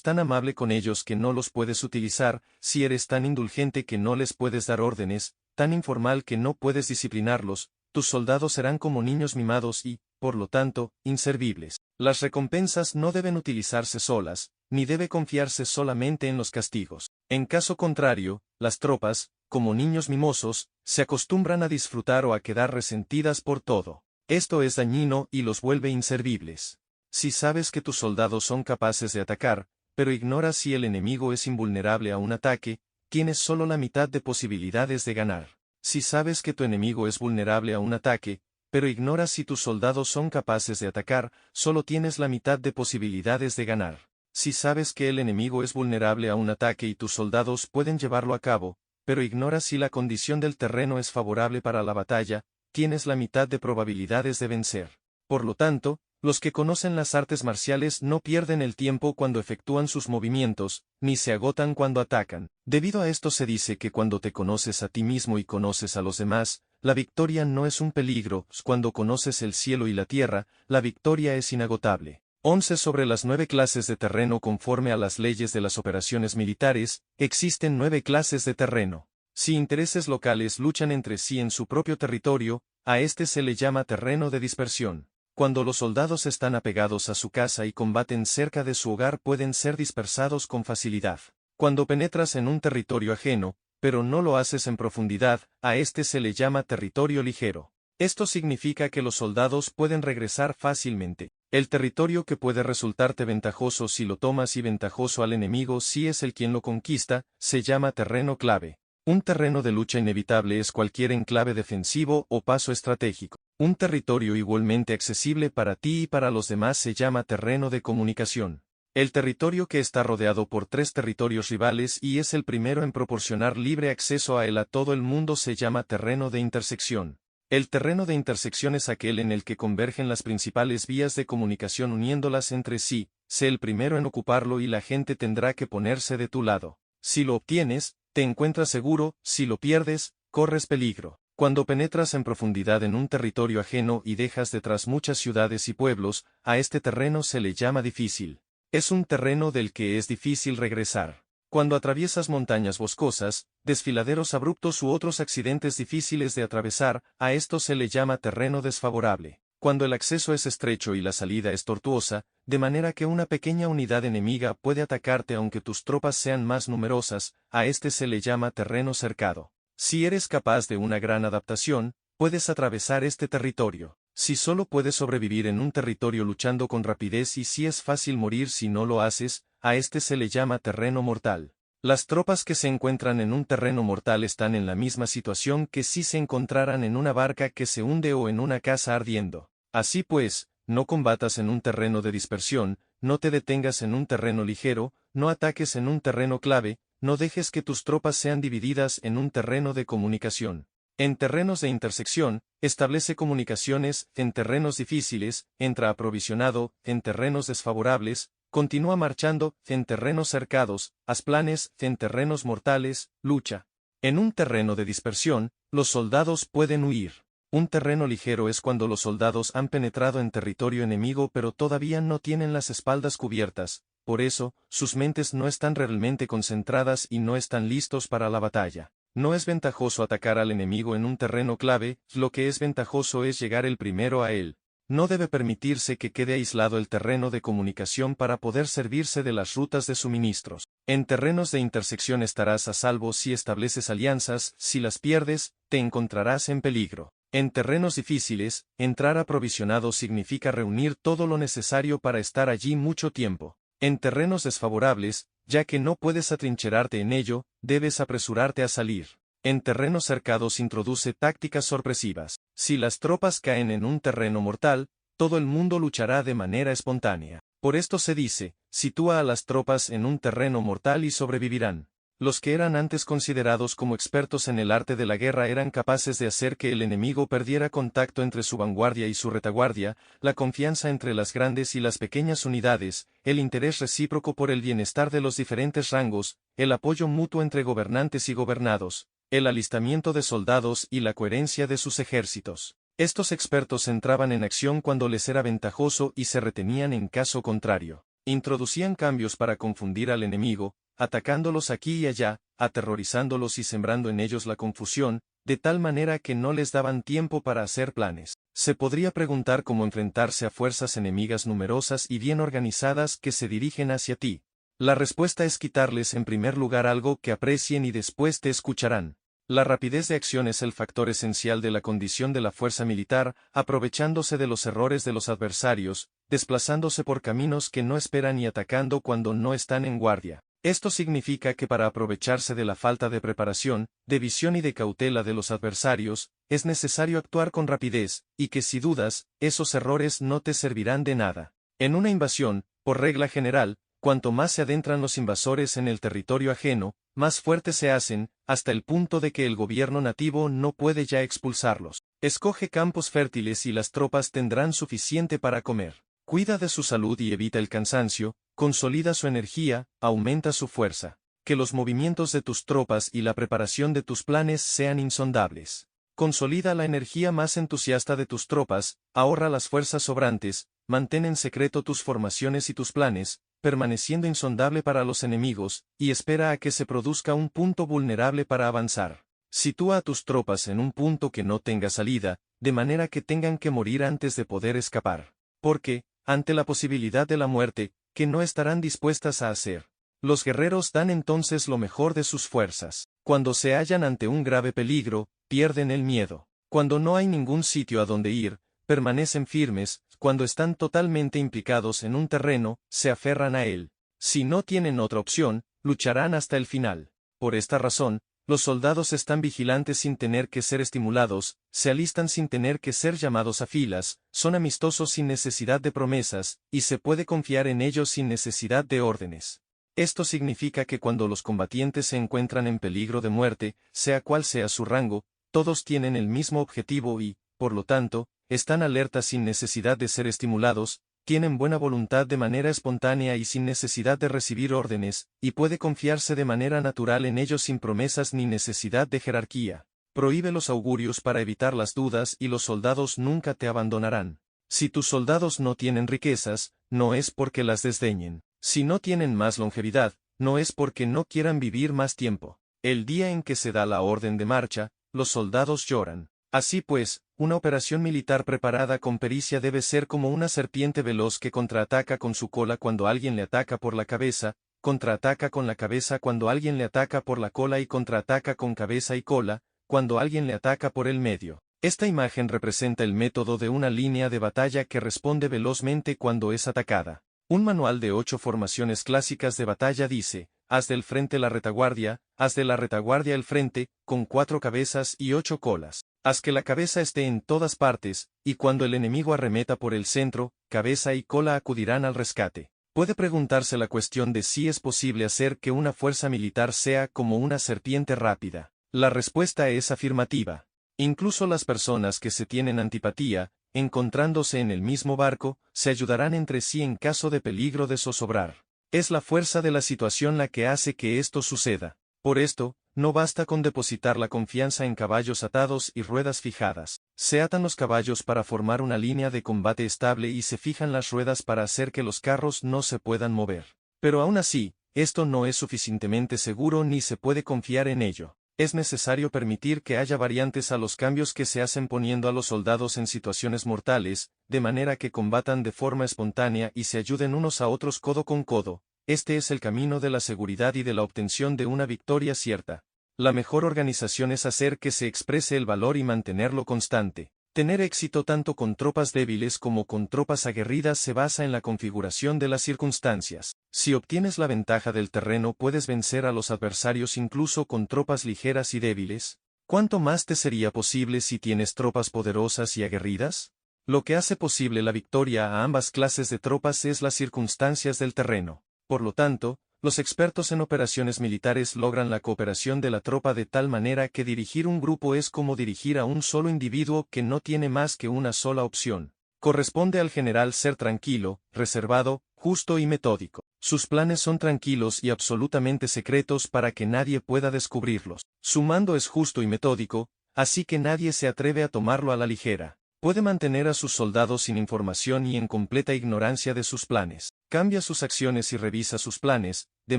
tan amable con ellos que no los puedes utilizar, si eres tan indulgente que no les puedes dar órdenes, tan informal que no puedes disciplinarlos, tus soldados serán como niños mimados y, por lo tanto, inservibles. Las recompensas no deben utilizarse solas, ni debe confiarse solamente en los castigos. En caso contrario, las tropas, como niños mimosos, se acostumbran a disfrutar o a quedar resentidas por todo. Esto es dañino y los vuelve inservibles. Si sabes que tus soldados son capaces de atacar, pero ignoras si el enemigo es invulnerable a un ataque, tienes solo la mitad de posibilidades de ganar. Si sabes que tu enemigo es vulnerable a un ataque, pero ignoras si tus soldados son capaces de atacar, solo tienes la mitad de posibilidades de ganar. Si sabes que el enemigo es vulnerable a un ataque y tus soldados pueden llevarlo a cabo, pero ignoras si la condición del terreno es favorable para la batalla, tienes la mitad de probabilidades de vencer. Por lo tanto, los que conocen las artes marciales no pierden el tiempo cuando efectúan sus movimientos, ni se agotan cuando atacan. Debido a esto se dice que cuando te conoces a ti mismo y conoces a los demás, la victoria no es un peligro. Cuando conoces el cielo y la tierra, la victoria es inagotable. 11 Sobre las 9 clases de terreno. Conforme a las leyes de las operaciones militares, existen 9 clases de terreno. Si intereses locales luchan entre sí en su propio territorio, a este se le llama terreno de dispersión. Cuando los soldados están apegados a su casa y combaten cerca de su hogar, pueden ser dispersados con facilidad. Cuando penetras en un territorio ajeno, pero no lo haces en profundidad, a este se le llama territorio ligero. Esto significa que los soldados pueden regresar fácilmente. El territorio que puede resultarte ventajoso si lo tomas y ventajoso al enemigo si es el quien lo conquista, se llama terreno clave. Un terreno de lucha inevitable es cualquier enclave defensivo o paso estratégico. Un territorio igualmente accesible para ti y para los demás se llama terreno de comunicación. El territorio que está rodeado por 3 territorios rivales y es el primero en proporcionar libre acceso a él a todo el mundo se llama terreno de intersección. El terreno de intersección es aquel en el que convergen las principales vías de comunicación uniéndolas entre sí. Sé el primero en ocuparlo y la gente tendrá que ponerse de tu lado. Si lo obtienes, te encuentras seguro; si lo pierdes, corres peligro. Cuando penetras en profundidad en un territorio ajeno y dejas detrás muchas ciudades y pueblos, a este terreno se le llama difícil. Es un terreno del que es difícil regresar. Cuando atraviesas montañas boscosas, desfiladeros abruptos u otros accidentes difíciles de atravesar, a esto se le llama terreno desfavorable. Cuando el acceso es estrecho y la salida es tortuosa, de manera que una pequeña unidad enemiga puede atacarte aunque tus tropas sean más numerosas, a este se le llama terreno cercado. Si eres capaz de una gran adaptación, puedes atravesar este territorio. Si solo puedes sobrevivir en un territorio luchando con rapidez y si es fácil morir si no lo haces, a este se le llama terreno mortal. Las tropas que se encuentran en un terreno mortal están en la misma situación que si se encontraran en una barca que se hunde o en una casa ardiendo. Así pues, no combatas en un terreno de dispersión, no te detengas en un terreno ligero, no ataques en un terreno clave, no dejes que tus tropas sean divididas en un terreno de comunicación. En terrenos de intersección, establece comunicaciones; en terrenos difíciles, entra aprovisionado; en terrenos desfavorables, continúa marchando; en terrenos cercados, haz planes; en terrenos mortales, lucha. En un terreno de dispersión, los soldados pueden huir. Un terreno ligero es cuando los soldados han penetrado en territorio enemigo pero todavía no tienen las espaldas cubiertas, por eso, sus mentes no están realmente concentradas y no están listos para la batalla. No es ventajoso atacar al enemigo en un terreno clave, lo que es ventajoso es llegar el primero a él. No debe permitirse que quede aislado el terreno de comunicación para poder servirse de las rutas de suministros. En terrenos de intersección estarás a salvo si estableces alianzas; si las pierdes, te encontrarás en peligro. En terrenos difíciles, entrar aprovisionado significa reunir todo lo necesario para estar allí mucho tiempo. En terrenos desfavorables, ya que no puedes atrincherarte en ello, debes apresurarte a salir. En terrenos cercados introduce tácticas sorpresivas. Si las tropas caen en un terreno mortal, todo el mundo luchará de manera espontánea. Por esto se dice, sitúa a las tropas en un terreno mortal y sobrevivirán. Los que eran antes considerados como expertos en el arte de la guerra eran capaces de hacer que el enemigo perdiera contacto entre su vanguardia y su retaguardia, la confianza entre las grandes y las pequeñas unidades, el interés recíproco por el bienestar de los diferentes rangos, el apoyo mutuo entre gobernantes y gobernados, el alistamiento de soldados y la coherencia de sus ejércitos. Estos expertos entraban en acción cuando les era ventajoso y se retenían en caso contrario. Introducían cambios para confundir al enemigo, atacándolos aquí y allá, aterrorizándolos y sembrando en ellos la confusión, de tal manera que no les daban tiempo para hacer planes. Se podría preguntar cómo enfrentarse a fuerzas enemigas numerosas y bien organizadas que se dirigen hacia ti. La respuesta es quitarles en primer lugar algo que aprecien y después te escucharán. La rapidez de acción es el factor esencial de la condición de la fuerza militar, aprovechándose de los errores de los adversarios, desplazándose por caminos que no esperan y atacando cuando no están en guardia. Esto significa que para aprovecharse de la falta de preparación, de visión y de cautela de los adversarios, es necesario actuar con rapidez, y que si dudas, esos errores no te servirán de nada. En una invasión, por regla general, cuanto más se adentran los invasores en el territorio ajeno, más fuertes se hacen, hasta el punto de que el gobierno nativo no puede ya expulsarlos. Escoge campos fértiles y las tropas tendrán suficiente para comer. Cuida de su salud y evita el cansancio, consolida su energía, aumenta su fuerza. Que los movimientos de tus tropas y la preparación de tus planes sean insondables. Consolida la energía más entusiasta de tus tropas, ahorra las fuerzas sobrantes, mantén en secreto tus formaciones y tus planes, permaneciendo insondable para los enemigos, y espera a que se produzca un punto vulnerable para avanzar. Sitúa a tus tropas en un punto que no tenga salida, de manera que tengan que morir antes de poder escapar. Porque, ante la posibilidad de la muerte, que no estarán dispuestas a hacer. Los guerreros dan entonces lo mejor de sus fuerzas. Cuando se hallan ante un grave peligro, pierden el miedo. Cuando no hay ningún sitio a donde ir, permanecen firmes. Cuando están totalmente implicados en un terreno, se aferran a él. Si no tienen otra opción, lucharán hasta el final. Por esta razón, los soldados están vigilantes sin tener que ser estimulados, se alistan sin tener que ser llamados a filas, son amistosos sin necesidad de promesas, y se puede confiar en ellos sin necesidad de órdenes. Esto significa que cuando los combatientes se encuentran en peligro de muerte, sea cual sea su rango, todos tienen el mismo objetivo y, por lo tanto, están alertas sin necesidad de ser estimulados, tienen buena voluntad de manera espontánea y sin necesidad de recibir órdenes, y puede confiarse de manera natural en ellos sin promesas ni necesidad de jerarquía. Prohíbe los augurios para evitar las dudas y los soldados nunca te abandonarán. Si tus soldados no tienen riquezas, no es porque las desdeñen. Si no tienen más longevidad, no es porque no quieran vivir más tiempo. El día en que se da la orden de marcha, los soldados lloran. Así pues, una operación militar preparada con pericia debe ser como una serpiente veloz que contraataca con su cola cuando alguien le ataca por la cabeza, contraataca con la cabeza cuando alguien le ataca por la cola y contraataca con cabeza y cola, cuando alguien le ataca por el medio. Esta imagen representa el método de una línea de batalla que responde velozmente cuando es atacada. Un manual de 8 formaciones clásicas de batalla dice: haz del frente la retaguardia, haz de la retaguardia el frente, con 4 cabezas y 8 colas. Haz que la cabeza esté en todas partes, y cuando el enemigo arremeta por el centro, cabeza y cola acudirán al rescate. Puede preguntarse la cuestión de si es posible hacer que una fuerza militar sea como una serpiente rápida. La respuesta es afirmativa. Incluso las personas que se tienen antipatía, encontrándose en el mismo barco, se ayudarán entre sí en caso de peligro de zozobrar. Es la fuerza de la situación la que hace que esto suceda. Por esto, no basta con depositar la confianza en caballos atados y ruedas fijadas. Se atan los caballos para formar una línea de combate estable y se fijan las ruedas para hacer que los carros no se puedan mover. Pero aún así, esto no es suficientemente seguro ni se puede confiar en ello. Es necesario permitir que haya variantes a los cambios que se hacen poniendo a los soldados en situaciones mortales, de manera que combatan de forma espontánea y se ayuden unos a otros codo con codo. Este es el camino de la seguridad y de la obtención de una victoria cierta. La mejor organización es hacer que se exprese el valor y mantenerlo constante. Tener éxito tanto con tropas débiles como con tropas aguerridas se basa en la configuración de las circunstancias. Si obtienes la ventaja del terreno, puedes vencer a los adversarios incluso con tropas ligeras y débiles. ¿Cuánto más te sería posible si tienes tropas poderosas y aguerridas? Lo que hace posible la victoria a ambas clases de tropas es las circunstancias del terreno. Por lo tanto, los expertos en operaciones militares logran la cooperación de la tropa de tal manera que dirigir un grupo es como dirigir a un solo individuo que no tiene más que una sola opción. Corresponde al general ser tranquilo, reservado, justo y metódico. Sus planes son tranquilos y absolutamente secretos para que nadie pueda descubrirlos. Su mando es justo y metódico, así que nadie se atreve a tomarlo a la ligera. Puede mantener a sus soldados sin información y en completa ignorancia de sus planes. Cambia sus acciones y revisa sus planes, de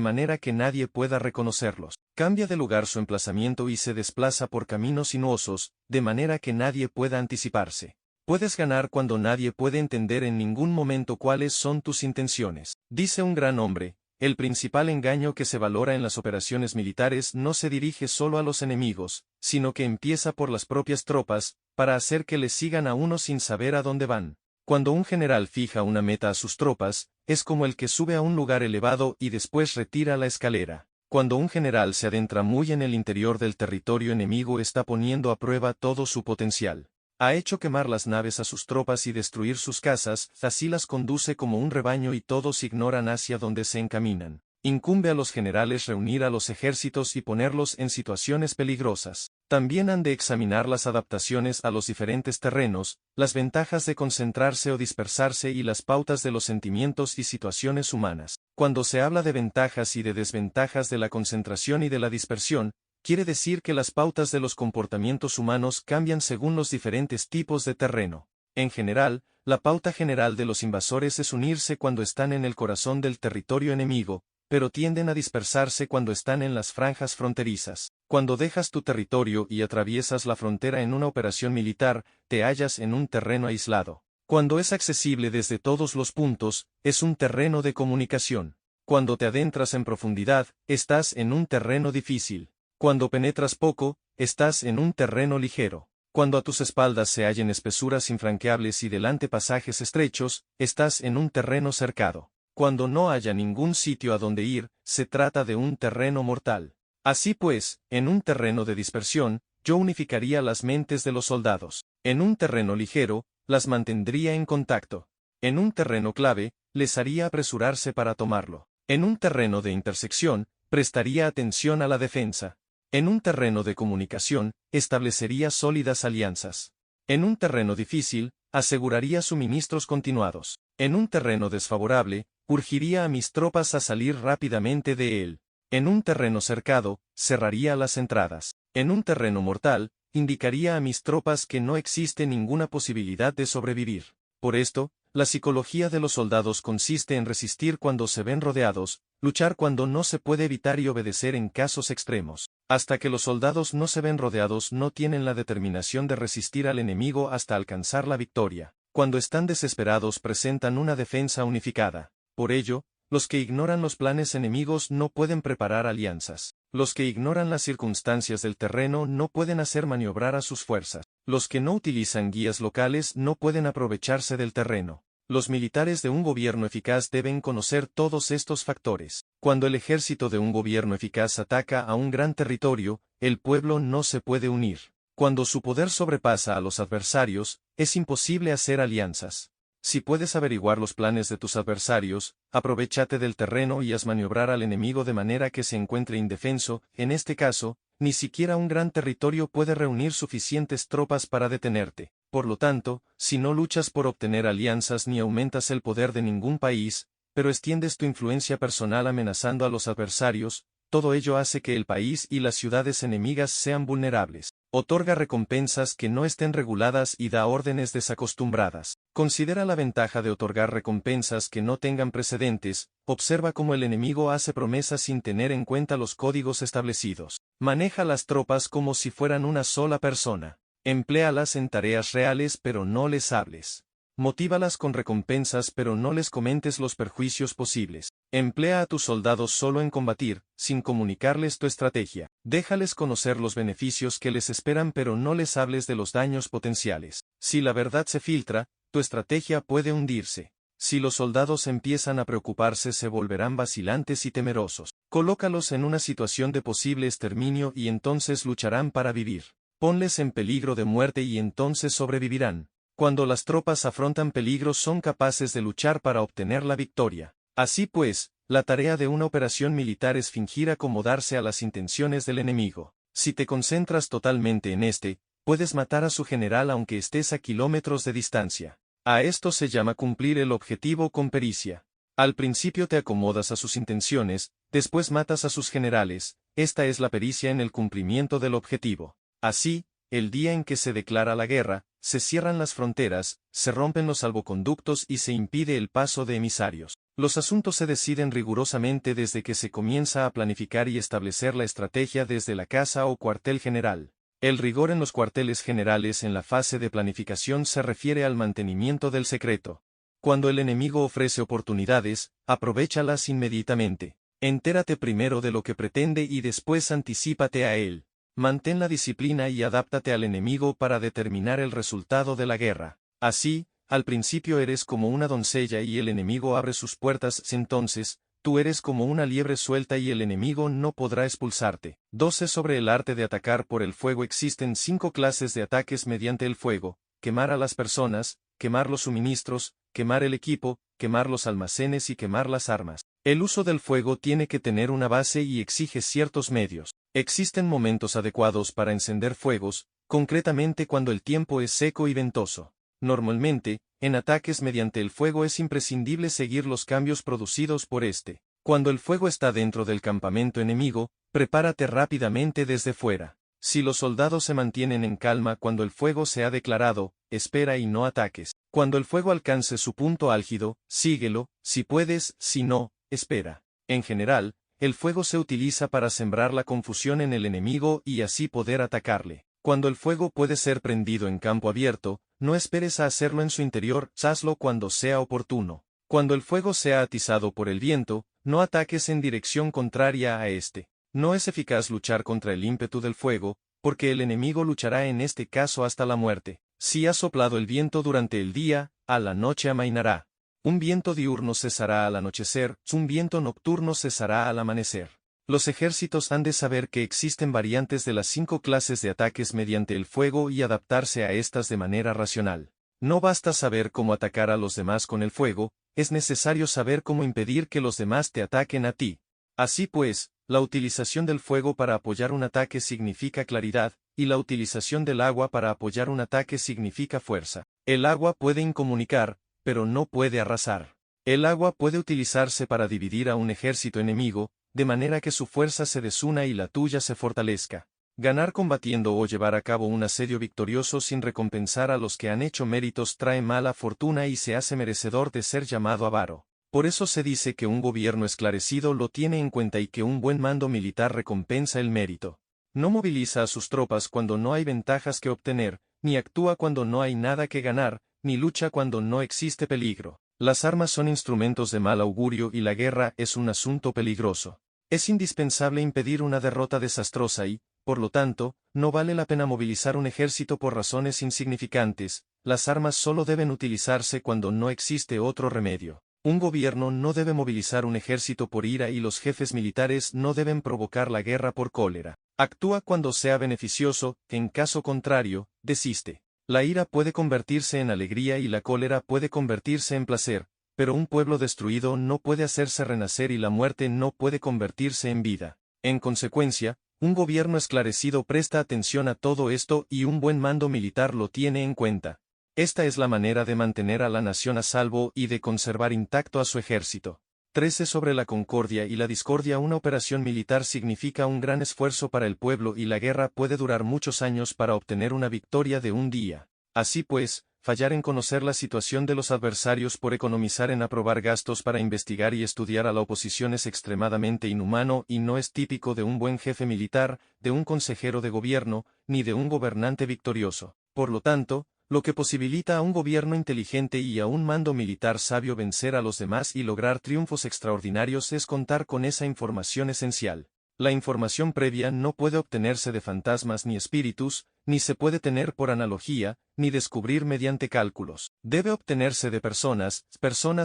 manera que nadie pueda reconocerlos. Cambia de lugar su emplazamiento y se desplaza por caminos sinuosos, de manera que nadie pueda anticiparse. Puedes ganar cuando nadie puede entender en ningún momento cuáles son tus intenciones. Dice un gran hombre: el principal engaño que se valora en las operaciones militares no se dirige solo a los enemigos, sino que empieza por las propias tropas, para hacer que les sigan a uno sin saber a dónde van. Cuando un general fija una meta a sus tropas, es como el que sube a un lugar elevado y después retira la escalera. Cuando un general se adentra muy en el interior del territorio enemigo, está poniendo a prueba todo su potencial. Ha hecho quemar las naves a sus tropas y destruir sus casas, así las conduce como un rebaño y todos ignoran hacia dónde se encaminan. Incumbe a los generales reunir a los ejércitos y ponerlos en situaciones peligrosas. También han de examinar las adaptaciones a los diferentes terrenos, las ventajas de concentrarse o dispersarse y las pautas de los sentimientos y situaciones humanas. Cuando se habla de ventajas y de desventajas de la concentración y de la dispersión, quiere decir que las pautas de los comportamientos humanos cambian según los diferentes tipos de terreno. En general, La pauta general de los invasores es unirse cuando están en el corazón del territorio enemigo, pero tienden a dispersarse cuando están en las franjas fronterizas. Cuando dejas tu territorio y atraviesas la frontera en una operación militar, te hallas en un terreno aislado. Cuando es accesible desde todos los puntos, es un terreno de comunicación. Cuando te adentras en profundidad, estás en un terreno difícil. Cuando penetras poco, estás en un terreno ligero. Cuando a tus espaldas se hallen espesuras infranqueables y delante pasajes estrechos, estás en un terreno cercado. Cuando no haya ningún sitio a donde ir, se trata de un terreno mortal. Así pues, en un terreno de dispersión, yo unificaría las mentes de los soldados. En un terreno ligero, las mantendría en contacto. En un terreno clave, les haría apresurarse para tomarlo. En un terreno de intersección, prestaría atención a la defensa. En un terreno de comunicación, establecería sólidas alianzas. En un terreno difícil, aseguraría suministros continuados. En un terreno desfavorable, urgiría a mis tropas a salir rápidamente de él. En un terreno cercado, cerraría las entradas. En un terreno mortal, indicaría a mis tropas que no existe ninguna posibilidad de sobrevivir. Por esto, la psicología de los soldados consiste en resistir cuando se ven rodeados, luchar cuando no se puede evitar y obedecer en casos extremos. Hasta que los soldados no se ven rodeados no tienen la determinación de resistir al enemigo hasta alcanzar la victoria. Cuando están desesperados presentan una defensa unificada. Por ello, los que ignoran los planes enemigos no pueden preparar alianzas. Los que ignoran las circunstancias del terreno no pueden hacer maniobrar a sus fuerzas. Los que no utilizan guías locales no pueden aprovecharse del terreno. Los militares de un gobierno eficaz deben conocer todos estos factores. Cuando el ejército de un gobierno eficaz ataca a un gran territorio, el pueblo no se puede unir. Cuando su poder sobrepasa a los adversarios, es imposible hacer alianzas. Si puedes averiguar los planes de tus adversarios, aprovéchate del terreno y haz maniobrar al enemigo de manera que se encuentre indefenso. En este caso, ni siquiera un gran territorio puede reunir suficientes tropas para detenerte. Por lo tanto, si no luchas por obtener alianzas ni aumentas el poder de ningún país, pero extiendes tu influencia personal amenazando a los adversarios, todo ello hace que el país y las ciudades enemigas sean vulnerables. Otorga recompensas que no estén reguladas y da órdenes desacostumbradas. Considera la ventaja de otorgar recompensas que no tengan precedentes. Observa cómo el enemigo hace promesas sin tener en cuenta los códigos establecidos. Maneja las tropas como si fueran una sola persona. Empléalas en tareas reales pero no les hables. Motívalas con recompensas pero no les comentes los perjuicios posibles. Emplea a tus soldados solo en combatir, sin comunicarles tu estrategia. Déjales conocer los beneficios que les esperan pero no les hables de los daños potenciales. Si la verdad se filtra, tu estrategia puede hundirse. Si los soldados empiezan a preocuparse se volverán vacilantes y temerosos. Colócalos en una situación de posible exterminio y entonces lucharán para vivir. Ponles en peligro de muerte y entonces sobrevivirán. Cuando las tropas afrontan peligros son capaces de luchar para obtener la victoria. Así pues, la tarea de una operación militar es fingir acomodarse a las intenciones del enemigo. Si te concentras totalmente en este, puedes matar a su general aunque estés a kilómetros de distancia. A esto se llama cumplir el objetivo con pericia. Al principio te acomodas a sus intenciones, después matas a sus generales. Esta es la pericia en el cumplimiento del objetivo. Así, el día en que se declara la guerra, se cierran las fronteras, se rompen los salvoconductos y se impide el paso de emisarios. Los asuntos se deciden rigurosamente desde que se comienza a planificar y establecer la estrategia desde la casa o cuartel general. El rigor en los cuarteles generales en la fase de planificación se refiere al mantenimiento del secreto. Cuando el enemigo ofrece oportunidades, aprovéchalas inmediatamente. Entérate primero de lo que pretende y después anticípate a él. Mantén la disciplina y adáptate al enemigo para determinar el resultado de la guerra. Así, al principio eres como una doncella y el enemigo abre sus puertas, entonces, tú eres como una liebre suelta y el enemigo no podrá expulsarte. 12 Sobre el arte de atacar por el fuego. Existen 5 clases de ataques mediante el fuego: quemar a las personas, quemar los suministros, quemar el equipo, quemar los almacenes y quemar las armas. El uso del fuego tiene que tener una base y exige ciertos medios. Existen momentos adecuados para encender fuegos, concretamente cuando el tiempo es seco y ventoso. Normalmente, en ataques mediante el fuego es imprescindible seguir los cambios producidos por este. Cuando el fuego está dentro del campamento enemigo, prepárate rápidamente desde fuera. Si los soldados se mantienen en calma cuando el fuego se ha declarado, espera y no ataques. Cuando el fuego alcance su punto álgido, síguelo, si puedes, si no, espera. En general, el fuego se utiliza para sembrar la confusión en el enemigo y así poder atacarle. Cuando el fuego puede ser prendido en campo abierto, no esperes a hacerlo en su interior, hazlo cuando sea oportuno. Cuando el fuego sea atizado por el viento, no ataques en dirección contraria a este. No es eficaz luchar contra el ímpetu del fuego, porque el enemigo luchará en este caso hasta la muerte. Si ha soplado el viento durante el día, a la noche amainará. Un viento diurno cesará al anochecer, un viento nocturno cesará al amanecer. Los ejércitos han de saber que existen variantes de las 5 clases de ataques mediante el fuego y adaptarse a estas de manera racional. No basta saber cómo atacar a los demás con el fuego, es necesario saber cómo impedir que los demás te ataquen a ti. Así pues, la utilización del fuego para apoyar un ataque significa claridad, y la utilización del agua para apoyar un ataque significa fuerza. El agua puede incomunicar, pero no puede arrasar. El agua puede utilizarse para dividir a un ejército enemigo, de manera que su fuerza se desuna y la tuya se fortalezca. Ganar combatiendo o llevar a cabo un asedio victorioso sin recompensar a los que han hecho méritos trae mala fortuna y se hace merecedor de ser llamado avaro. Por eso se dice que un gobierno esclarecido lo tiene en cuenta y que un buen mando militar recompensa el mérito. No moviliza a sus tropas cuando no hay ventajas que obtener, ni actúa cuando no hay nada que ganar, ni lucha cuando no existe peligro. Las armas son instrumentos de mal augurio y la guerra es un asunto peligroso. Es indispensable impedir una derrota desastrosa y, por lo tanto, no vale la pena movilizar un ejército por razones insignificantes. Las armas solo deben utilizarse cuando no existe otro remedio. Un gobierno no debe movilizar un ejército por ira y los jefes militares no deben provocar la guerra por cólera. Actúa cuando sea beneficioso, en caso contrario, desiste. La ira puede convertirse en alegría y la cólera puede convertirse en placer, pero un pueblo destruido no puede hacerse renacer y la muerte no puede convertirse en vida. En consecuencia, un gobierno esclarecido presta atención a todo esto y un buen mando militar lo tiene en cuenta. Esta es la manera de mantener a la nación a salvo y de conservar intacto a su ejército. 13 sobre la concordia y la discordia. Una operación militar significa un gran esfuerzo para el pueblo y la guerra puede durar muchos años para obtener una victoria de un día. Así pues, fallar en conocer la situación de los adversarios por economizar en aprobar gastos para investigar y estudiar a la oposición es extremadamente inhumano y no es típico de un buen jefe militar, de un consejero de gobierno, ni de un gobernante victorioso. Por lo tanto, lo que posibilita a un gobierno inteligente y a un mando militar sabio vencer a los demás y lograr triunfos extraordinarios es contar con esa información esencial. La información previa no puede obtenerse de fantasmas ni espíritus, ni se puede tener por analogía, ni descubrir mediante cálculos. Debe obtenerse de personas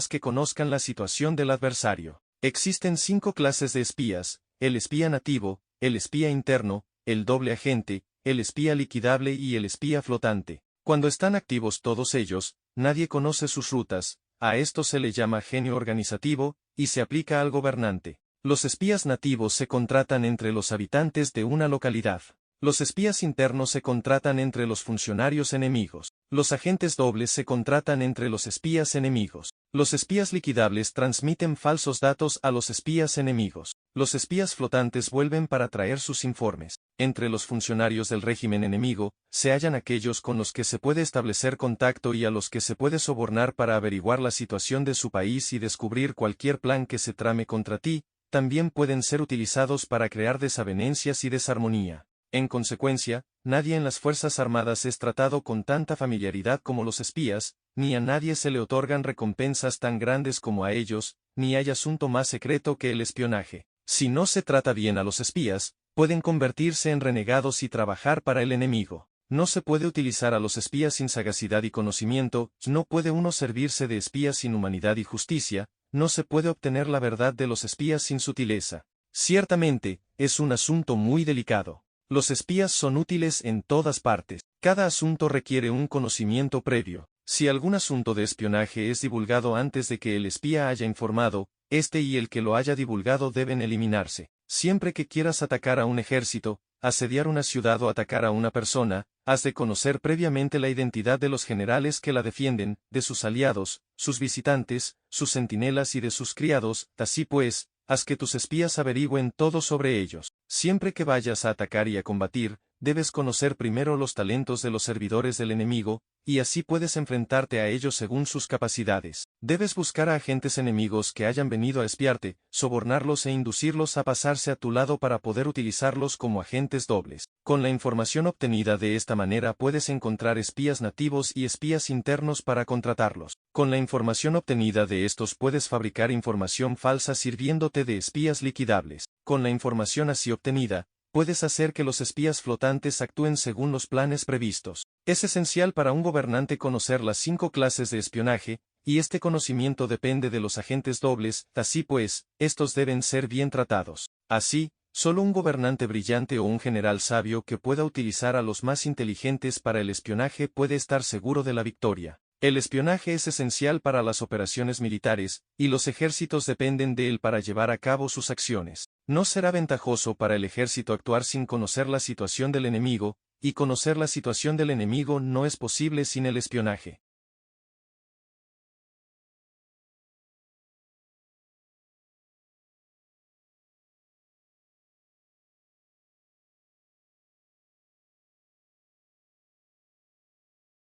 que conozcan la situación del adversario. Existen 5 clases de espías: el espía nativo, el espía interno, el doble agente, el espía liquidable y el espía flotante. Cuando están activos todos ellos, nadie conoce sus rutas, a esto se le llama genio organizativo, y se aplica al gobernante. Los espías nativos se contratan entre los habitantes de una localidad. Los espías internos se contratan entre los funcionarios enemigos. Los agentes dobles se contratan entre los espías enemigos. Los espías liquidables transmiten falsos datos a los espías enemigos. Los espías flotantes vuelven para traer sus informes. Entre los funcionarios del régimen enemigo, se hallan aquellos con los que se puede establecer contacto y a los que se puede sobornar para averiguar la situación de su país y descubrir cualquier plan que se trame contra ti. También pueden ser utilizados para crear desavenencias y desarmonía. En consecuencia, nadie en las Fuerzas Armadas es tratado con tanta familiaridad como los espías, ni a nadie se le otorgan recompensas tan grandes como a ellos, ni hay asunto más secreto que el espionaje. Si no se trata bien a los espías, pueden convertirse en renegados y trabajar para el enemigo. No se puede utilizar a los espías sin sagacidad y conocimiento, no puede uno servirse de espías sin humanidad y justicia, no se puede obtener la verdad de los espías sin sutileza. Ciertamente, es un asunto muy delicado. Los espías son útiles en todas partes. Cada asunto requiere un conocimiento previo. Si algún asunto de espionaje es divulgado antes de que el espía haya informado, este y el que lo haya divulgado deben eliminarse. Siempre que quieras atacar a un ejército, asediar una ciudad o atacar a una persona, has de conocer previamente la identidad de los generales que la defienden, de sus aliados, sus visitantes, sus centinelas y de sus criados. Así pues, haz que tus espías averigüen todo sobre ellos. Siempre que vayas a atacar y a combatir, debes conocer primero los talentos de los servidores del enemigo, y así puedes enfrentarte a ellos según sus capacidades. Debes buscar a agentes enemigos que hayan venido a espiarte, sobornarlos e inducirlos a pasarse a tu lado para poder utilizarlos como agentes dobles. Con la información obtenida de esta manera puedes encontrar espías nativos y espías internos para contratarlos. Con la información obtenida de estos puedes fabricar información falsa sirviéndote de espías liquidables. Con la información así obtenida, puedes hacer que los espías flotantes actúen según los planes previstos. Es esencial para un gobernante conocer las 5 clases de espionaje, y este conocimiento depende de los agentes dobles, así pues, estos deben ser bien tratados. Así, solo un gobernante brillante o un general sabio que pueda utilizar a los más inteligentes para el espionaje puede estar seguro de la victoria. El espionaje es esencial para las operaciones militares, y los ejércitos dependen de él para llevar a cabo sus acciones. No será ventajoso para el ejército actuar sin conocer la situación del enemigo, y conocer la situación del enemigo no es posible sin el espionaje.